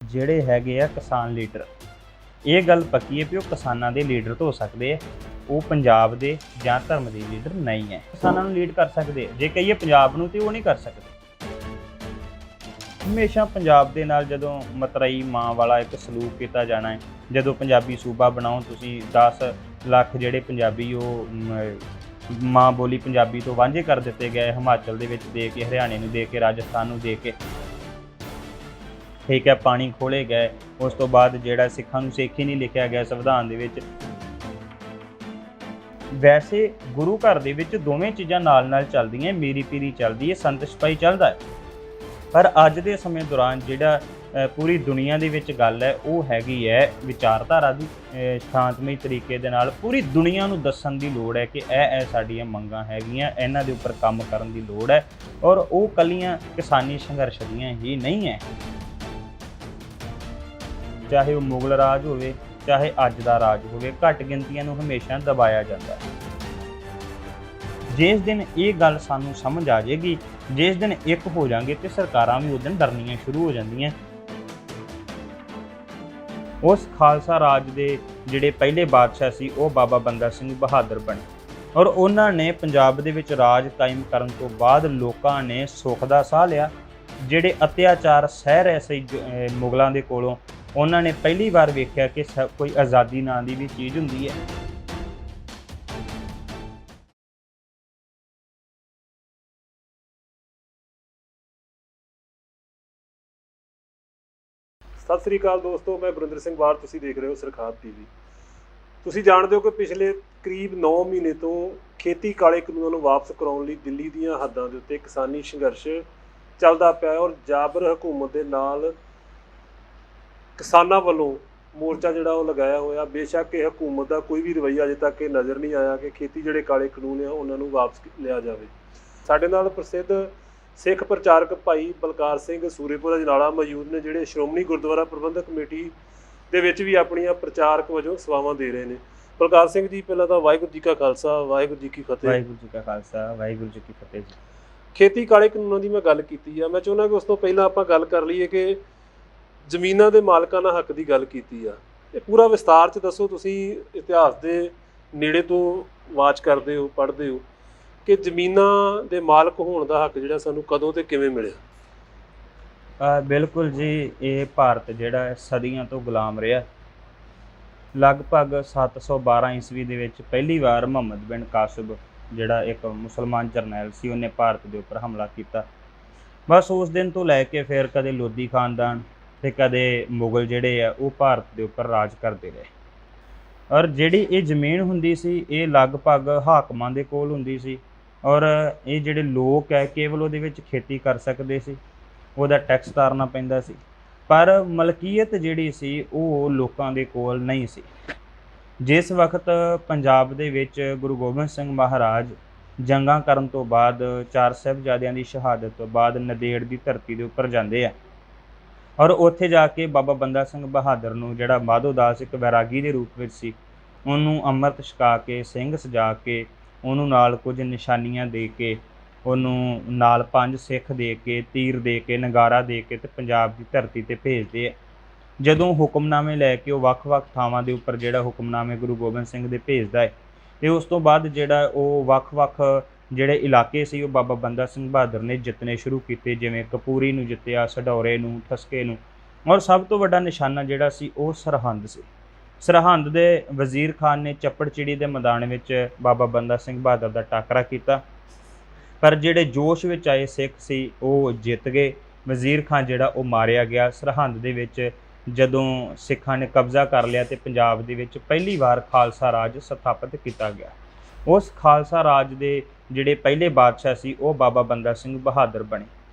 ਜਿਹੜੇ ਹੈਗੇ ਆ ਕਿਸਾਨ ਲੀਡਰ, ਇਹ ਗੱਲ ਪੱਕੀ ਹੈ ਕਿ ਉਹ ਕਿਸਾਨਾਂ ਦੇ ਲੀਡਰ ਤਾਂ ਹੋ ਸਕਦੇ ਆ, ਉਹ ਪੰਜਾਬ ਦੇ ਜਾਂ ਧਰਮ ਦੇ ਲੀਡਰ ਨਹੀਂ ਹੈ। ਕਿਸਾਨਾਂ ਨੂੰ ਲੀਡ ਕਰ ਸਕਦੇ ਆ, ਜੇ ਕਹੀਏ ਪੰਜਾਬ ਨੂੰ ਤੇ ਉਹ ਨਹੀਂ ਕਰ ਸਕਦੇ। ਹਮੇਸ਼ਾ ਪੰਜਾਬ ਦੇ ਨਾਲ ਜਦੋਂ ਮਤਰਈ ਮਾਂ ਵਾਲਾ ਇੱਕ ਸਲੂਕ ਕੀਤਾ ਜਾਣਾ ਹੈ। ਜਦੋਂ ਪੰਜਾਬੀ ਸੂਬਾ ਬਣਾਓ ਤੁਸੀਂ 10 ਲੱਖ ਜਿਹੜੇ ਪੰਜਾਬੀ ਉਹ ਮਾਂ ਬੋਲੀ ਪੰਜਾਬੀ ਤੋਂ ਵਾਂਝੇ ਕਰ ਦਿੱਤੇ ਗਏ, ਹਿਮਾਚਲ ਦੇ ਵਿੱਚ ਦੇ ਕੇ, ਹਰਿਆਣੇ ਨੂੰ ਦੇ ਕੇ, ਰਾਜਸਥਾਨ ਨੂੰ ਦੇ ਕੇ, ਠੀਕ ਹੈ, ਪਾਣੀ ਖੋਲੇ ਗਏ। ਉਸ ਤੋਂ ਬਾਅਦ ਜਿਹੜਾ ਸਿੱਖਾਂ ਨੂੰ ਸਿੱਖ ਹੀ ਨਹੀਂ ਲਿਖਿਆ ਗਿਆ ਸੰਵਿਧਾਨ ਦੇ ਵਿੱਚ। ਵੈਸੇ ਗੁਰੂ ਘਰ ਦੇ ਵਿੱਚ ਦੋਵੇਂ ਚੀਜ਼ਾਂ ਨਾਲ ਨਾਲ ਚੱਲਦੀਆਂ, ਮੀਰੀ ਪੀਰੀ ਚੱਲਦੀ ਹੈ, ਸੰਤ ਸਿਪਾਹੀ ਚੱਲਦਾ ਹੈ। ਪਰ ਅੱਜ ਦੇ ਸਮੇਂ ਦੌਰਾਨ ਜਿਹੜਾ ਪੂਰੀ ਦੁਨੀਆ ਦੇ ਵਿੱਚ ਗੱਲ ਹੈ ਉਹ ਹੈਗੀ ਹੈ ਵਿਚਾਰਧਾਰਾ ਦੀ। ਸ਼ਾਂਤਮਈ ਤਰੀਕੇ ਦੇ ਨਾਲ ਪੂਰੀ ਦੁਨੀਆ ਨੂੰ ਦੱਸਣ ਦੀ ਲੋੜ ਹੈ ਕਿ ਇਹ ਸਾਡੀਆਂ ਮੰਗਾਂ ਹੈਗੀਆਂ, ਇਹਨਾਂ ਦੇ ਉੱਪਰ ਕੰਮ ਕਰਨ ਦੀ ਲੋੜ ਹੈ। ਔਰ ਉਹ ਕੱਲੀਆਂ ਕਿਸਾਨੀ ਸੰਘਰਸ਼ ਦੀਆਂ ਹੀ ਨਹੀਂ ਹੈ, ਚਾਹੇ ਉਹ ਮੁਗਲ ਰਾਜ ਹੋਵੇ, ਚਾਹੇ ਅੱਜ ਦਾ ਰਾਜ ਹੋਵੇ, ਘੱਟ ਗਿਣਤੀਆਂ ਨੂੰ ਹਮੇਸ਼ਾ ਦਬਾਇਆ ਜਾਂਦਾ ਹੈ। ਜਿਸ ਦਿਨ ਇਹ ਗੱਲ ਸਾਨੂੰ ਸਮਝ ਆ ਜਾਏਗੀ, ਜਿਸ ਦਿਨ ਇੱਕ ਹੋ ਜਾਣਗੇ, ਤੇ ਸਰਕਾਰਾਂ ਵੀ ਉਸ ਦਿਨ ਡਰਨੀਆਂ ਸ਼ੁਰੂ ਹੋ ਜਾਂਦੀਆਂ। ਉਸ ਖਾਲਸਾ ਰਾਜ ਦੇ ਜਿਹੜੇ ਪਹਿਲੇ ਬਾਦਸ਼ਾਹ ਸੀ ਉਹ ਬਾਬਾ ਬੰਦਾ ਸਿੰਘ ਬਹਾਦਰ ਬਣੇ, ਔਰ ਉਹਨਾਂ ਨੇ ਪੰਜਾਬ ਦੇ ਵਿੱਚ ਰਾਜ ਕਾਇਮ ਕਰਨ ਤੋਂ ਬਾਅਦ ਲੋਕਾਂ ਨੇ ਸੁੱਖ ਦਾ ਸਾਹ ਲਿਆ। ਜਿਹੜੇ ਅਤਿਆਚਾਰ ਸਹਿ ਰਹੇ ਸੀ ਮੁਗਲਾਂ ਦੇ ਕੋਲੋਂ, ਉਹਨਾਂ ਨੇ ਪਹਿਲੀ ਵਾਰ ਵੇਖਿਆ ਕਿ ਕੋਈ ਆਜ਼ਾਦੀ ਨਾਂ ਦੀ ਵੀ ਚੀਜ਼ ਹੁੰਦੀ ਹੈ। ਸਤਿ ਸ੍ਰੀ ਅਕਾਲ ਦੋਸਤੋ, ਮੈਂ ਗੁਰਿੰਦਰ ਸਿੰਘ ਬਾਰ, ਤੁਸੀਂ ਦੇਖ ਰਹੇ ਹੋ ਸਰਖਾਤ ਟੀਵੀ। ਤੁਸੀਂ ਜਾਣਦੇ ਹੋ ਕਿ ਪਿਛਲੇ ਕਰੀਬ 9 ਮਹੀਨੇ ਤੋਂ ਖੇਤੀ ਕਾਲੇ ਕਾਨੂੰਨਾਂ ਨੂੰ ਵਾਪਸ ਕਰਾਉਣ ਲਈ ਦਿੱਲੀ ਦੀਆਂ ਹੱਦਾਂ ਦੇ ਉੱਤੇ ਕਿਸਾਨੀ ਸੰਘਰਸ਼ ਚੱਲਦਾ ਪਿਆ ਹੈ, ਔਰ ਜਾਬਰ ਹਕੂਮਤ ਦੇ ਨਾਲ ਕਿਸਾਨਾਂ ਵੱਲੋਂ ਮੋਰਚਾ ਜਿਹੜਾ ਉਹ ਲਗਾਇਆ ਹੋਇਆ। ਬੇਸ਼ੱਕ ਇਹ ਹਕੂਮਤ ਦਾ ਕੋਈ ਵੀ ਰਵੱਈਆ ਅਜੇ ਤੱਕ ਇਹ ਨਜ਼ਰ ਨਹੀਂ ਆਇਆ ਕਿ ਖੇਤੀ ਜਿਹੜੇ ਕਾਲੇ ਕਾਨੂੰਨ ਆ ਉਹਨਾਂ ਨੂੰ ਵਾਪਸ ਲਿਆ ਜਾਵੇ। ਸਾਡੇ ਨਾਲ ਪ੍ਰਸਿੱਧ ਸਿੱਖ ਪ੍ਰਚਾਰਕ ਭਾਈ ਬਲਕਾਰ ਸਿੰਘ ਸੂਰੇਪੁਰ ਅਜਨਾਲਾ ਮੌਜੂਦ ਨੇ, ਜਿਹੜੇ ਸ਼੍ਰੋਮਣੀ ਗੁਰਦੁਆਰਾ ਪ੍ਰਬੰਧਕ ਕਮੇਟੀ ਦੇ ਵਿੱਚ ਵੀ ਆਪਣੀਆਂ ਪ੍ਰਚਾਰਕ ਵਜੋਂ ਸੇਵਾਵਾਂ ਦੇ ਰਹੇ ਨੇ। ਬਲਕਾਰ ਸਿੰਘ ਜੀ, ਪਹਿਲਾਂ ਤਾਂ ਵਾਹਿਗੁਰੂ ਜੀ ਕਾ ਖਾਲਸਾ, ਵਾਹਿਗੁਰੂ ਜੀ ਕੀ ਫਤਿਹ। ਵਾਹਿਗੁਰੂ ਜੀ ਕਾ ਖਾਲਸਾ, ਵਾਹਿਗੁਰੂ ਜੀ ਕੀ ਫਤਿਹ ਜੀ। ਖੇਤੀ ਕਾਲੇ ਕਾਨੂੰਨਾਂ ਦੀ ਮੈਂ ਗੱਲ ਕੀਤੀ ਆ, ਮੈਂ ਚਾਹੁੰਦਾ ਕਿ ਉਸ ਤੋਂ ਪਹਿਲਾਂ ਆਪਾਂ ਗੱਲ ਕਰ ਲਈਏ ਕਿ ਜ਼ਮੀਨਾਂ ਦੇ ਮਾਲਕਾਂ ਹੱਕ ਦੀ ਗੱਲ ਕੀਤੀ ਆ। ਇਹ ਪੂਰਾ ਵਿਸਤਾਰ 'ਚ ਦੱਸੋ, ਤੁਸੀਂ ਇਤਿਹਾਸ ਦੇ ਨੇੜੇ ਤੋਂ ਵਾਚ ਕਰਦੇ ਹੋ, ਪੜ੍ਹਦੇ ਹੋ, ਕਿ ਜ਼ਮੀਨਾਂ ਦੇ ਮਾਲਕ ਹੋਣ ਦਾ ਹੱਕ ਜਿਹੜਾ ਸਾਨੂੰ ਕਦੋਂ ਤੇ ਕਿਵੇਂ ਮਿਲਿਆ? ਬਿਲਕੁਲ ਜੀ, ਇਹ ਭਾਰਤ ਜਿਹੜਾ ਸਦੀਆਂ ਤੋਂ ਗੁਲਾਮ ਰਿਹਾ। ਲਗਭਗ 712 ਈਸਵੀ ਦੇ ਵਿੱਚ ਪਹਿਲੀ ਵਾਰ ਮੁਹੰਮਦ ਬਿਨ ਕਾਸਿਬ ਜਿਹੜਾ ਇੱਕ ਮੁਸਲਮਾਨ ਜਰਨੈਲ ਸੀ, ਉਹਨੇ ਭਾਰਤ ਦੇ ਉੱਪਰ ਹਮਲਾ ਕੀਤਾ। ਬਸ ਉਸ ਦਿਨ ਤੋਂ ਲੈ ਕੇ ਫਿਰ ਕਦੇ ਲੋਧੀ ਖਾਨਦਾਨ ਤੇ ਕਦੇ ਮੁਗਲ ਜਿਹੜੇ ਆ ਉਹ ਭਾਰਤ ਦੇ ਉੱਪਰ ਰਾਜ ਕਰਦੇ ਰਹੇ। ਔਰ ਜਿਹੜੀ ਇਹ ਜ਼ਮੀਨ ਹੁੰਦੀ ਸੀ ਇਹ ਲਗਭਗ ਹਾਕਮਾਂ ਦੇ ਕੋਲ ਹੁੰਦੀ ਸੀ, ਔਰ ਇਹ ਜਿਹੜੇ ਲੋਕ ਹੈ ਕੇਵਲ ਉਹਦੇ ਵਿੱਚ ਖੇਤੀ ਕਰ ਸਕਦੇ ਸੀ, ਉਹਦਾ ਟੈਕਸ ਤਾਰਨਾ ਪੈਂਦਾ ਸੀ। ਪਰ ਮਲਕੀਅਤ ਜਿਹੜੀ ਸੀ ਉਹ ਲੋਕਾਂ ਦੇ ਕੋਲ ਨਹੀਂ ਸੀ। ਜਿਸ ਵਕਤ ਪੰਜਾਬ ਦੇ ਵਿੱਚ ਗੁਰੂ ਗੋਬਿੰਦ ਸਿੰਘ ਮਹਾਰਾਜ ਜੰਗਾਂ ਕਰਨ ਤੋਂ ਬਾਅਦ 4 ਸਾਹਿਬਜ਼ਾਦਿਆਂ ਦੀ ਸ਼ਹਾਦਤ ਤੋਂ ਬਾਅਦ ਨੰਦੇੜ ਦੀ ਧਰਤੀ ਦੇ ਉੱਪਰ ਜਾਂਦੇ ਆ, ਔਰ ਉੱਥੇ ਜਾ ਕੇ ਬਾਬਾ ਬੰਦਾ ਸਿੰਘ ਬਹਾਦਰ ਨੂੰ, ਜਿਹੜਾ ਮਾਧੋ ਦਾਸ ਇੱਕ ਵੈਰਾਗੀ ਦੇ ਰੂਪ ਵਿੱਚ ਸੀ, ਉਹਨੂੰ ਅੰਮ੍ਰਿਤ ਛਕਾ ਕੇ, ਸਿੰਘ ਸਜਾ ਕੇ, ਉਹਨੂੰ ਨਾਲ ਕੁਝ ਨਿਸ਼ਾਨੀਆਂ ਦੇ ਕੇ, ਉਹਨੂੰ ਨਾਲ 5 ਸਿੱਖ ਦੇ ਕੇ, ਤੀਰ ਦੇ ਕੇ, ਨਗਾਰਾ ਦੇ ਕੇ, ਤੇ ਪੰਜਾਬ ਦੀ ਧਰਤੀ 'ਤੇ ਭੇਜਦੇ ਆ। ਜਦੋਂ ਹੁਕਮਨਾਮੇ ਲੈ ਕੇ ਉਹ ਵੱਖ-ਵੱਖ ਥਾਵਾਂ ਦੇ ਉੱਪਰ ਜਿਹੜਾ ਹੁਕਮਨਾਮੇ ਗੁਰੂ ਗੋਬਿੰਦ ਸਿੰਘ ਦੇ ਭੇਜਦਾ ਹੈ, ਤੇ ਉਸ ਤੋਂ ਬਾਅਦ ਜਿਹੜਾ ਉਹ ਵੱਖ-ਵੱਖ ਜਿਹੜੇ ਇਲਾਕੇ ਸੀ ਉਹ ਬਾਬਾ ਬੰਦਾ ਸਿੰਘ ਬਹਾਦਰ ਨੇ ਜਿੱਤਣੇ ਸ਼ੁਰੂ ਕੀਤੇ, ਜਿਵੇਂ ਕਪੂਰੀ ਨੂੰ ਜਿੱਤਿਆ, ਸਡੌਰੇ ਨੂੰ, ਠਸਕੇ ਨੂੰ, ਔਰ ਸਭ ਤੋਂ ਵੱਡਾ ਨਿਸ਼ਾਨਾ ਜਿਹੜਾ ਸੀ ਉਹ ਸਰਹੰਦ ਸੀ। ਸਰਹੰਦ ਦੇ ਵਜ਼ੀਰ ਖਾਨ ਨੇ ਚੱਪੜਚਿੜੀ ਦੇ ਮੈਦਾਨ ਵਿੱਚ ਬਾਬਾ ਬੰਦਾ ਸਿੰਘ ਬਹਾਦਰ ਦਾ ਟਾਕਰਾ ਕੀਤਾ, ਪਰ ਜਿਹੜੇ ਜੋਸ਼ ਵਿੱਚ ਆਏ ਸਿੱਖ ਸੀ ਉਹ ਜਿੱਤ ਗਏ। ਵਜ਼ੀਰ ਖਾਨ ਜਿਹੜਾ ਉਹ ਮਾਰਿਆ ਗਿਆ। ਸਰਹੰਦ ਦੇ ਵਿੱਚ ਜਦੋਂ ਸਿੱਖਾਂ ਨੇ ਕਬਜ਼ਾ ਕਰ ਲਿਆ ਤੇ ਪੰਜਾਬ ਦੇ ਵਿੱਚ ਪਹਿਲੀ ਵਾਰ ਖਾਲਸਾ ਰਾਜ ਸਥਾਪਿਤ ਕੀਤਾ ਗਿਆ। ਉਸ ਖਾਲਸਾ ਰਾਜ ਦੇ ਜਿਹੜੇ ਪਹਿਲੇ ਬਾਦਸ਼ਾਹ ਸੀ ਉਹ ਬਾਬਾ ਬੰਦਾ ਸਿੰਘ ਬਹਾਦਰ ਬਣੇ,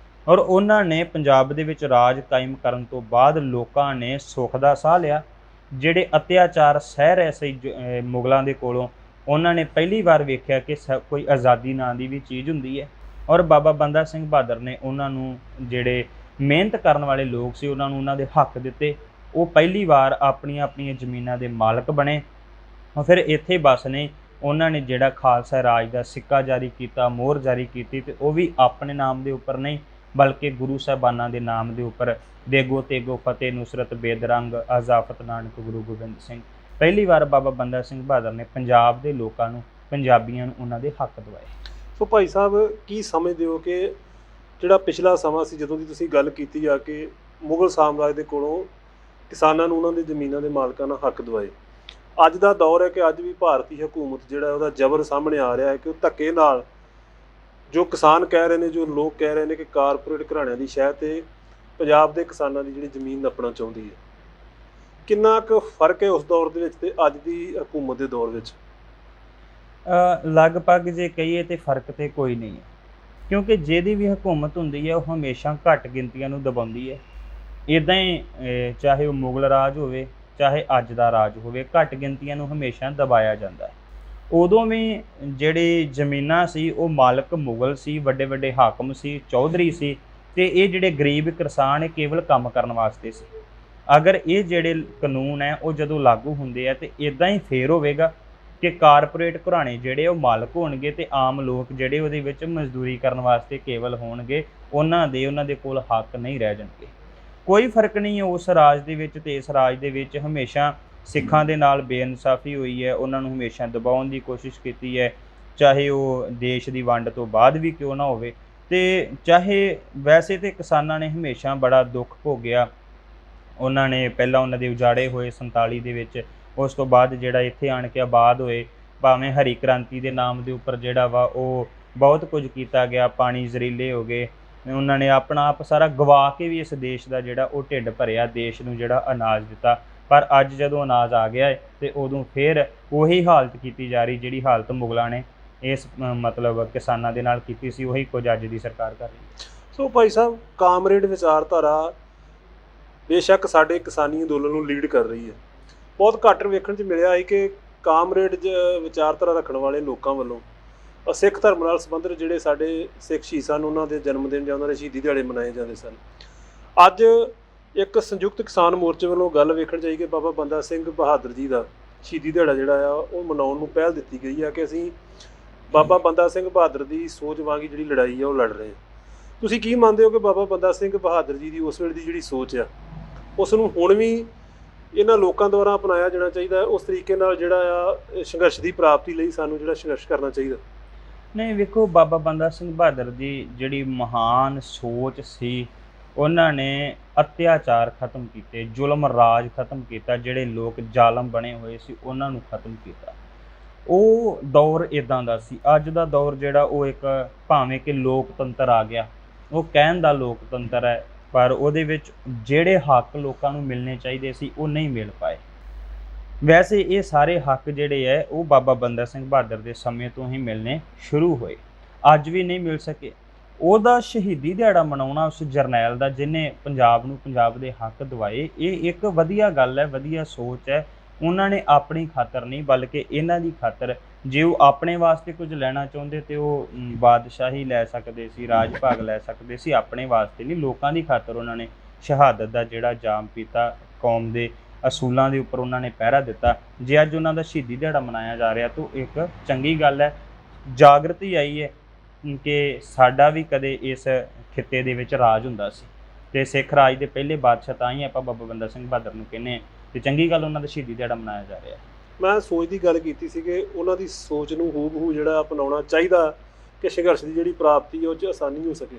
ਔਰ ਉਹਨਾਂ ਨੇ ਪੰਜਾਬ ਦੇ ਵਿੱਚ ਰਾਜ ਕਾਇਮ ਕਰਨ ਤੋਂ ਬਾਅਦ ਲੋਕਾਂ ਨੇ ਸੁੱਖ ਦਾ ਸਾਹ ਲਿਆ। ਜਿਹੜੇ ਅਤਿਆਚਾਰ ਸਹਿ ਰਹੇ ਸੀ ਮੁਗਲਾਂ ਦੇ ਕੋਲੋਂ, ਉਹਨਾਂ ਨੇ ਪਹਿਲੀ ਵਾਰ ਵੇਖਿਆ ਕਿ ਕੋਈ ਆਜ਼ਾਦੀ ਨਾਂ ਦੀ ਵੀ ਚੀਜ਼ ਹੁੰਦੀ ਹੈ, ਔਰ ਬਾਬਾ ਬੰਦਾ ਸਿੰਘ ਬਹਾਦਰ ਨੇ ਉਹਨਾਂ ਨੂੰ, ਜਿਹੜੇ ਮਿਹਨਤ ਕਰਨ ਵਾਲੇ ਲੋਕ ਸੀ, ਉਹਨਾਂ ਨੂੰ ਉਹਨਾਂ ਦੇ ਹੱਕ ਦਿੱਤੇ। ਉਹ ਪਹਿਲੀ ਵਾਰ ਆਪਣੀਆਂ ਆਪਣੀਆਂ ਜ਼ਮੀਨਾਂ ਦੇ ਮਾਲਕ ਬਣੇ, ਫਿਰ ਇੱਥੇ ਬਸਨੇ। ਉਹਨਾਂ ਨੇ ਜਿਹੜਾ ਖਾਲਸਾ ਰਾਜ ਦਾ ਸਿੱਕਾ ਜਾਰੀ ਕੀਤਾ, ਮੋਹਰ ਜਾਰੀ ਕੀਤੀ, ਤੇ ਉਹ ਵੀ ਆਪਣੇ ਨਾਮ ਦੇ ਉੱਪਰ ਨਹੀਂ, ਬਲਕਿ ਗੁਰੂ ਸਾਹਿਬਾਨਾਂ ਦੇ ਨਾਮ ਦੇ ਉੱਪਰ ਦੇਗੋ ਤੇਗੋ ਫਤਿਹ ਨੁਸਰਤ ਬੇਦਰੰਗ ਆਜ਼ਾਫਤ ਨਾਨਕ ਗੁਰੂ ਗੋਬਿੰਦ ਸਿੰਘ। ਪਹਿਲੀ ਵਾਰ ਬਾਬਾ ਬੰਦਾ ਸਿੰਘ ਬਹਾਦਰ ਨੇ ਪੰਜਾਬ ਦੇ ਲੋਕਾਂ ਨੂੰ, ਪੰਜਾਬੀਆਂ ਨੂੰ ਉਹਨਾਂ ਦੇ ਹੱਕ ਦਿਵਾਏ। ਸੋ ਭਾਈ ਸਾਹਿਬ, ਕੀ ਸਮਝਦੇ ਹੋ ਕਿ ਜਿਹੜਾ ਪਿਛਲਾ ਸਮਾਂ ਸੀ, ਜਦੋਂ ਦੀ ਤੁਸੀਂ ਗੱਲ ਕੀਤੀ ਆ ਕਿ ਮੁਗਲ ਸਾਮਰਾਜ ਦੇ ਕੋਲੋਂ ਕਿਸਾਨਾਂ ਨੂੰ ਉਹਨਾਂ ਦੀ ਜ਼ਮੀਨਾਂ ਦੇ ਮਾਲਕਾਂ ਨਾਲ ਹੱਕ ਦਿਵਾਏ, ਅੱਜ ਦਾ ਦੌਰ ਹੈ ਕਿ ਅੱਜ ਵੀ ਭਾਰਤੀ ਹਕੂਮਤ ਜਿਹੜਾ ਉਹਦਾ ਜ਼ਬਰ ਸਾਹਮਣੇ ਆ ਰਿਹਾ ਹੈ ਕਿ ਉਹ ਧੱਕੇ ਨਾਲ, ਜੋ ਕਿਸਾਨ ਕਹਿ ਰਹੇ ਨੇ, ਜੋ ਲੋਕ ਕਹਿ ਰਹੇ ਨੇ ਕਿ ਕਾਰਪੋਰੇਟ ਘਰਾਣਿਆਂ ਦੀ ਸ਼ਹਿ 'ਤੇ ਪੰਜਾਬ ਦੇ ਕਿਸਾਨਾਂ ਦੀ ਜਿਹੜੀ ਜ਼ਮੀਨ ਨੱਪਣਾ ਚਾਹੁੰਦੀ ਹੈ, ਕਿੰਨਾ ਕੁ ਫਰਕ ਹੈ ਉਸ ਦੌਰ ਦੇ ਵਿੱਚ ਤੇ ਅੱਜ ਦੀ ਹਕੂਮਤ ਦੇ ਦੌਰ ਵਿੱਚ? ਲਗਭਗ ਜੇ ਕਹੀਏ ਤੇ ਫਰਕ ਤੇ ਕੋਈ ਨਹੀਂ ਹੈ, ਕਿਉਂਕਿ ਜਿਹਦੀ ਵੀ ਹਕੂਮਤ ਹੁੰਦੀ ਹੈ ਉਹ ਹਮੇਸ਼ਾ ਘੱਟ ਗਿਣਤੀਆਂ ਨੂੰ ਦਬਾਉਂਦੀ ਹੈ। ਇੱਦਾਂ ਹੀ ਚਾਹੇ ਉਹ ਮੁਗਲ ਰਾਜ ਹੋਵੇ, ਚਾਹੇ ਅੱਜ ਦਾ ਰਾਜ ਹੋਵੇ, ਘੱਟ ਗਿਣਤੀਆਂ ਨੂੰ ਹਮੇਸ਼ਾ ਦਬਾਇਆ ਜਾਂਦਾ ਹੈ। ਉਦੋਂ ਵੀ ਜਿਹੜੀ ਜ਼ਮੀਨਾਂ ਸੀ ਉਹ ਮਾਲਕ ਮੁਗਲ ਸੀ, ਵੱਡੇ ਵੱਡੇ ਹਾਕਮ ਸੀ, ਚੌਧਰੀ ਸੀ, ਤੇ ਇਹ ਜਿਹੜੇ ਗਰੀਬ ਕਿਸਾਨ ਇਹ ਕੇਵਲ ਕੰਮ ਕਰਨ ਵਾਸਤੇ ਸੀ। ਅਗਰ ਇਹ ਜਿਹੜੇ ਕਾਨੂੰਨ ਹੈ ਉਹ ਜਦੋਂ ਲਾਗੂ ਹੁੰਦੇ ਆ ਤੇ ਇਦਾਂ ਹੀ ਫੇਰ ਹੋਵੇਗਾ ਕਿ ਕਾਰਪੋਰੇਟ ਘਰਾਣੇ ਜਿਹੜੇ ਉਹ ਮਾਲਕ ਹੋਣਗੇ ਤੇ ਆਮ ਲੋਕ ਜਿਹੜੇ ਉਹਦੇ ਵਿੱਚ ਮਜ਼ਦੂਰੀ ਕਰਨ ਵਾਸਤੇ ਕੇਵਲ ਹੋਣਗੇ, ਉਹਨਾਂ ਦੇ ਕੋਲ ਹੱਕ ਨਹੀਂ ਰਹਿ ਜਾਣਗੇ। ਕੋਈ ਫਰਕ ਨਹੀਂ ਹੈ ਉਸ ਰਾਜ ਦੇ ਵਿੱਚ ਤੇ ਇਸ ਰਾਜ ਦੇ ਵਿੱਚ। ਹਮੇਸ਼ਾ ਸਿੱਖਾਂ ਦੇ ਨਾਲ ਬੇਇਨਸਾਫੀ ਹੋਈ ਹੈ, ਉਹਨਾਂ ਨੂੰ ਹਮੇਸ਼ਾ ਦਬਾਉਣ ਦੀ ਕੋਸ਼ਿਸ਼ ਕੀਤੀ ਹੈ, ਚਾਹੇ ਉਹ ਦੇਸ਼ ਦੀ ਵੰਡ ਤੋਂ ਬਾਅਦ ਵੀ ਕਿਉਂ ਨਾ ਹੋਵੇ, ਤੇ ਚਾਹੇ ਵੈਸੇ ਤੇ ਕਿਸਾਨਾਂ ਨੇ ਹਮੇਸ਼ਾ ਬੜਾ ਦੁੱਖ ਭੋਗਿਆ। ਉਹਨਾਂ ਨੇ ਪਹਿਲਾਂ ਉਹਨਾਂ ਦੇ ਉਜਾੜੇ ਹੋਏ 47 ਦੇ ਵਿੱਚ, ਉਸ ਤੋਂ ਬਾਅਦ ਜਿਹੜਾ ਇੱਥੇ ਆਣ ਕੇ ਆਬਾਦ ਹੋਏ, ਭਾਵੇਂ ਹਰੀ ਕ੍ਰਾਂਤੀ ਦੇ ਨਾਮ ਦੇ ਉੱਪਰ ਜਿਹੜਾ ਵਾ ਉਹ ਬਹੁਤ ਕੁਝ ਕੀਤਾ ਗਿਆ, ਪਾਣੀ ਜ਼ਰੀਲੇ ਹੋ ਗਏ, ਉਹਨਾਂ ਨੇ ਆਪਣਾ ਆਪ ਸਾਰਾ ਗਵਾ ਕੇ ਵੀ ਇਸ ਦੇਸ਼ ਦਾ ਜਿਹੜਾ ਉਹ ਢਿੱਡ ਭਰਿਆ, ਦੇਸ਼ ਨੂੰ ਜਿਹੜਾ ਅਨਾਜ ਦਿੱਤਾ। ਪਰ ਅੱਜ ਜਦੋਂ ਅਨਾਜ ਆ ਗਿਆ ਹੈ ਤੇ ਉਦੋਂ ਫਿਰ ਉਹੀ ਹਾਲਤ ਕੀਤੀ ਜਾ ਰਹੀ ਜਿਹੜੀ ਹਾਲਤ ਮੁਗਲਾਂ ਨੇ ਇਸ ਮਤਲਬ ਕਿਸਾਨਾਂ ਦੇ ਨਾਲ ਕੀਤੀ ਸੀ, ਉਹੀ ਕੁਝ ਅੱਜ ਦੀ ਸਰਕਾਰ ਕਰ ਰਹੀ। ਸੋ ਭਾਈ ਸਾਹਿਬ, ਕਾਮਰੇਡ ਵਿਚਾਰਧਾਰਾ ਬੇਸ਼ੱਕ ਸਾਡੇ ਕਿਸਾਨੀ ਅੰਦੋਲਨ ਨੂੰ ਲੀਡ ਕਰ ਰਹੀ ਹੈ। ਬਹੁਤ ਘੱਟ ਵੇਖਣ 'ਚ ਮਿਲਿਆ ਹੈ ਕਿ ਕਾਮਰੇਡ ਵਿਚਾਰਧਾਰਾ ਰੱਖਣ ਵਾਲੇ ਲੋਕਾਂ ਵੱਲੋਂ ਸਿੱਖ ਧਰਮ ਨਾਲ ਸੰਬੰਧਿਤ ਜਿਹੜੇ ਸਾਡੇ ਸਿੱਖ ਸ਼ਹੀਦ ਸਨ, ਉਹਨਾਂ ਦੇ ਜਨਮ ਦਿਨ ਜਾਂ ਉਹਨਾਂ ਦੇ ਸ਼ਹੀਦੀ ਦਿਹਾੜੇ ਮਨਾਏ ਜਾਂਦੇ ਸਨ। ਅੱਜ ਇੱਕ ਸੰਯੁਕਤ ਕਿਸਾਨ ਮੋਰਚੇ ਵੱਲੋਂ ਗੱਲ ਵੇਖਣ ਚਾਹੀ ਕਿ ਬਾਬਾ ਬੰਦਾ ਸਿੰਘ ਬਹਾਦਰ ਜੀ ਦਾ ਸ਼ਹੀਦੀ ਦਿਹਾੜਾ ਜਿਹੜਾ ਆ ਉਹ ਮਨਾਉਣ ਨੂੰ ਪਹਿਲ ਦਿੱਤੀ ਗਈ ਆ ਕਿ ਅਸੀਂ ਬਾਬਾ ਬੰਦਾ ਸਿੰਘ ਬਹਾਦਰ ਦੀ ਸੋਚ ਵਾਂਗੀ ਜਿਹੜੀ ਲੜਾਈ ਆ ਉਹ ਲੜ ਰਹੇ। ਤੁਸੀਂ ਕੀ ਮੰਨਦੇ ਹੋ ਕਿ ਬਾਬਾ ਬੰਦਾ ਸਿੰਘ ਬਹਾਦਰ ਜੀ ਦੀ ਉਸ ਵੇਲੇ ਦੀ ਜਿਹੜੀ ਸੋਚ ਆ ਉਸ ਨੂੰ ਹੁਣ ਵੀ ਇਹਨਾਂ ਲੋਕਾਂ ਦੁਆਰਾ ਅਪਣਾਇਆ ਜਾਣਾ ਚਾਹੀਦਾ, ਉਸ ਤਰੀਕੇ ਨਾਲ ਜਿਹੜਾ ਆ ਸੰਘਰਸ਼ ਦੀ ਪ੍ਰਾਪਤੀ ਲਈ ਸਾਨੂੰ ਜਿਹੜਾ ਸੰਘਰਸ਼ ਕਰਨਾ ਚਾਹੀਦਾ? ਨਹੀਂ, ਵੇਖੋ, ਬਾਬਾ ਬੰਦਾ ਸਿੰਘ ਬਹਾਦਰ ਦੀ ਜਿਹੜੀ ਮਹਾਨ ਸੋਚ ਸੀ, ਉਹਨਾਂ ਨੇ ਅਤਿਆਚਾਰ ਖਤਮ ਕੀਤੇ, ਜ਼ੁਲਮ ਰਾਜ ਖਤਮ ਕੀਤਾ, ਜਿਹੜੇ ਲੋਕ ਜ਼ਾਲਮ ਬਣੇ ਹੋਏ ਸੀ ਉਹਨਾਂ ਨੂੰ ਖਤਮ ਕੀਤਾ। ਉਹ ਦੌਰ ਇਦਾਂ ਦਾ ਸੀ। ਅੱਜ ਦਾ ਦੌਰ ਜਿਹੜਾ ਉਹ ਇੱਕ ਭਾਵੇਂ ਕਿ ਲੋਕਤੰਤਰ ਆ ਗਿਆ, ਉਹ ਕਹਿਣ ਦਾ ਲੋਕਤੰਤਰ ਹੈ, ਪਰ ਉਹਦੇ ਵਿੱਚ ਜਿਹੜੇ ਹੱਕ ਲੋਕਾਂ ਨੂੰ ਮਿਲਣੇ ਚਾਹੀਦੇ ਸੀ ਉਹ ਨਹੀਂ ਮਿਲ ਪਾਏ। ਵੈਸੇ ਇਹ ਸਾਰੇ ਹੱਕ ਜਿਹੜੇ ਹੈ ਉਹ ਬਾਬਾ ਬੰਦਾ ਸਿੰਘ ਬਹਾਦਰ ਦੇ ਸਮੇਂ ਤੋਂ ਹੀ ਮਿਲਣੇ ਸ਼ੁਰੂ ਹੋਏ, ਅੱਜ ਵੀ ਨਹੀਂ ਮਿਲ ਸਕੇ। ਉਹਦਾ ਸ਼ਹੀਦੀ ਦਿਹਾੜਾ ਮਨਾਉਣਾ ਉਸ ਜਰਨੈਲ ਦਾ ਜਿਹਨੇ ਪੰਜਾਬ ਨੂੰ ਪੰਜਾਬ ਦੇ ਹੱਕ ਦਿਵਾਏ, ਇਹ ਇੱਕ ਵਧੀਆ ਗੱਲ ਹੈ, ਵਧੀਆ ਸੋਚ ਹੈ। ਉਹਨਾਂ ਨੇ ਆਪਣੀ ਖਾਤਰ ਨਹੀਂ ਬਲਕਿ ਇਹਨਾਂ ਦੀ ਖਾਤਰ, ਜੇ ਉਹ ਆਪਣੇ ਵਾਸਤੇ ਕੁਝ ਲੈਣਾ ਚਾਹੁੰਦੇ ਤੇ ਉਹ ਬਾਦਸ਼ਾਹੀ ਲੈ ਸਕਦੇ ਸੀ, ਰਾਜ ਭਾਗ ਲੈ ਸਕਦੇ ਸੀ, ਆਪਣੇ ਵਾਸਤੇ ਨਹੀਂ, ਲੋਕਾਂ ਦੀ ਖਾਤਰ ਉਹਨਾਂ ਨੇ ਸ਼ਹਾਦਤ ਦਾ ਜਿਹੜਾ ਜਾਮ ਪੀਤਾ, ਕੌਮ ਦੇ ਅਸੂਲਾਂ ਦੇ ਉੱਪਰ ਉਹਨਾਂ ਨੇ ਪਹਿਰਾ ਦਿੱਤਾ। ਜੇ ਅੱਜ ਉਹਨਾਂ ਦਾ ਸ਼ਹੀਦੀ ਦਿਹਾੜਾ ਮਨਾਇਆ ਜਾ ਰਿਹਾ ਤਾਂ ਇੱਕ ਚੰਗੀ ਗੱਲ ਹੈ, ਜਾਗਰਤੀ ਆਈ ਹੈ ਕਿ ਸਾਡਾ ਵੀ ਕਦੇ ਇਸ ਖਿੱਤੇ ਦੇ ਵਿੱਚ ਰਾਜ ਹੁੰਦਾ ਸੀ ਤੇ ਸਿੱਖ ਰਾਜ ਦੇ ਪਹਿਲੇ ਬਾਦਸ਼ਾਹ ਤਾਂ ਹੀ ਆਪਾਂ ਬਾਬਾ ਬੰਦਾ ਸਿੰਘ ਬਹਾਦਰ ਨੂੰ ਕਹਿੰਦੇ ਹਾਂ, ਤੇ ਚੰਗੀ ਗੱਲ ਉਹਨਾਂ ਦਾ ਸ਼ਹੀਦੀ ਦਿਹਾੜਾ ਮਨਾਇਆ ਜਾ ਰਿਹਾ। ਮੈਂ ਸੋਚ ਦੀ ਗੱਲ ਕੀਤੀ ਸੀ ਕਿ ਉਹਨਾਂ ਦੀ ਸੋਚ ਨੂੰ ਹੂਬਹੂ ਜਿਹੜਾ ਅਪਣਾਉਣਾ ਚਾਹੀਦਾ ਕਿ ਸੰਘਰਸ਼ ਦੀ ਜਿਹੜੀ ਪ੍ਰਾਪਤੀ ਹੈ ਉਹ 'ਚ ਆਸਾਨੀ ਹੋ ਸਕੇ।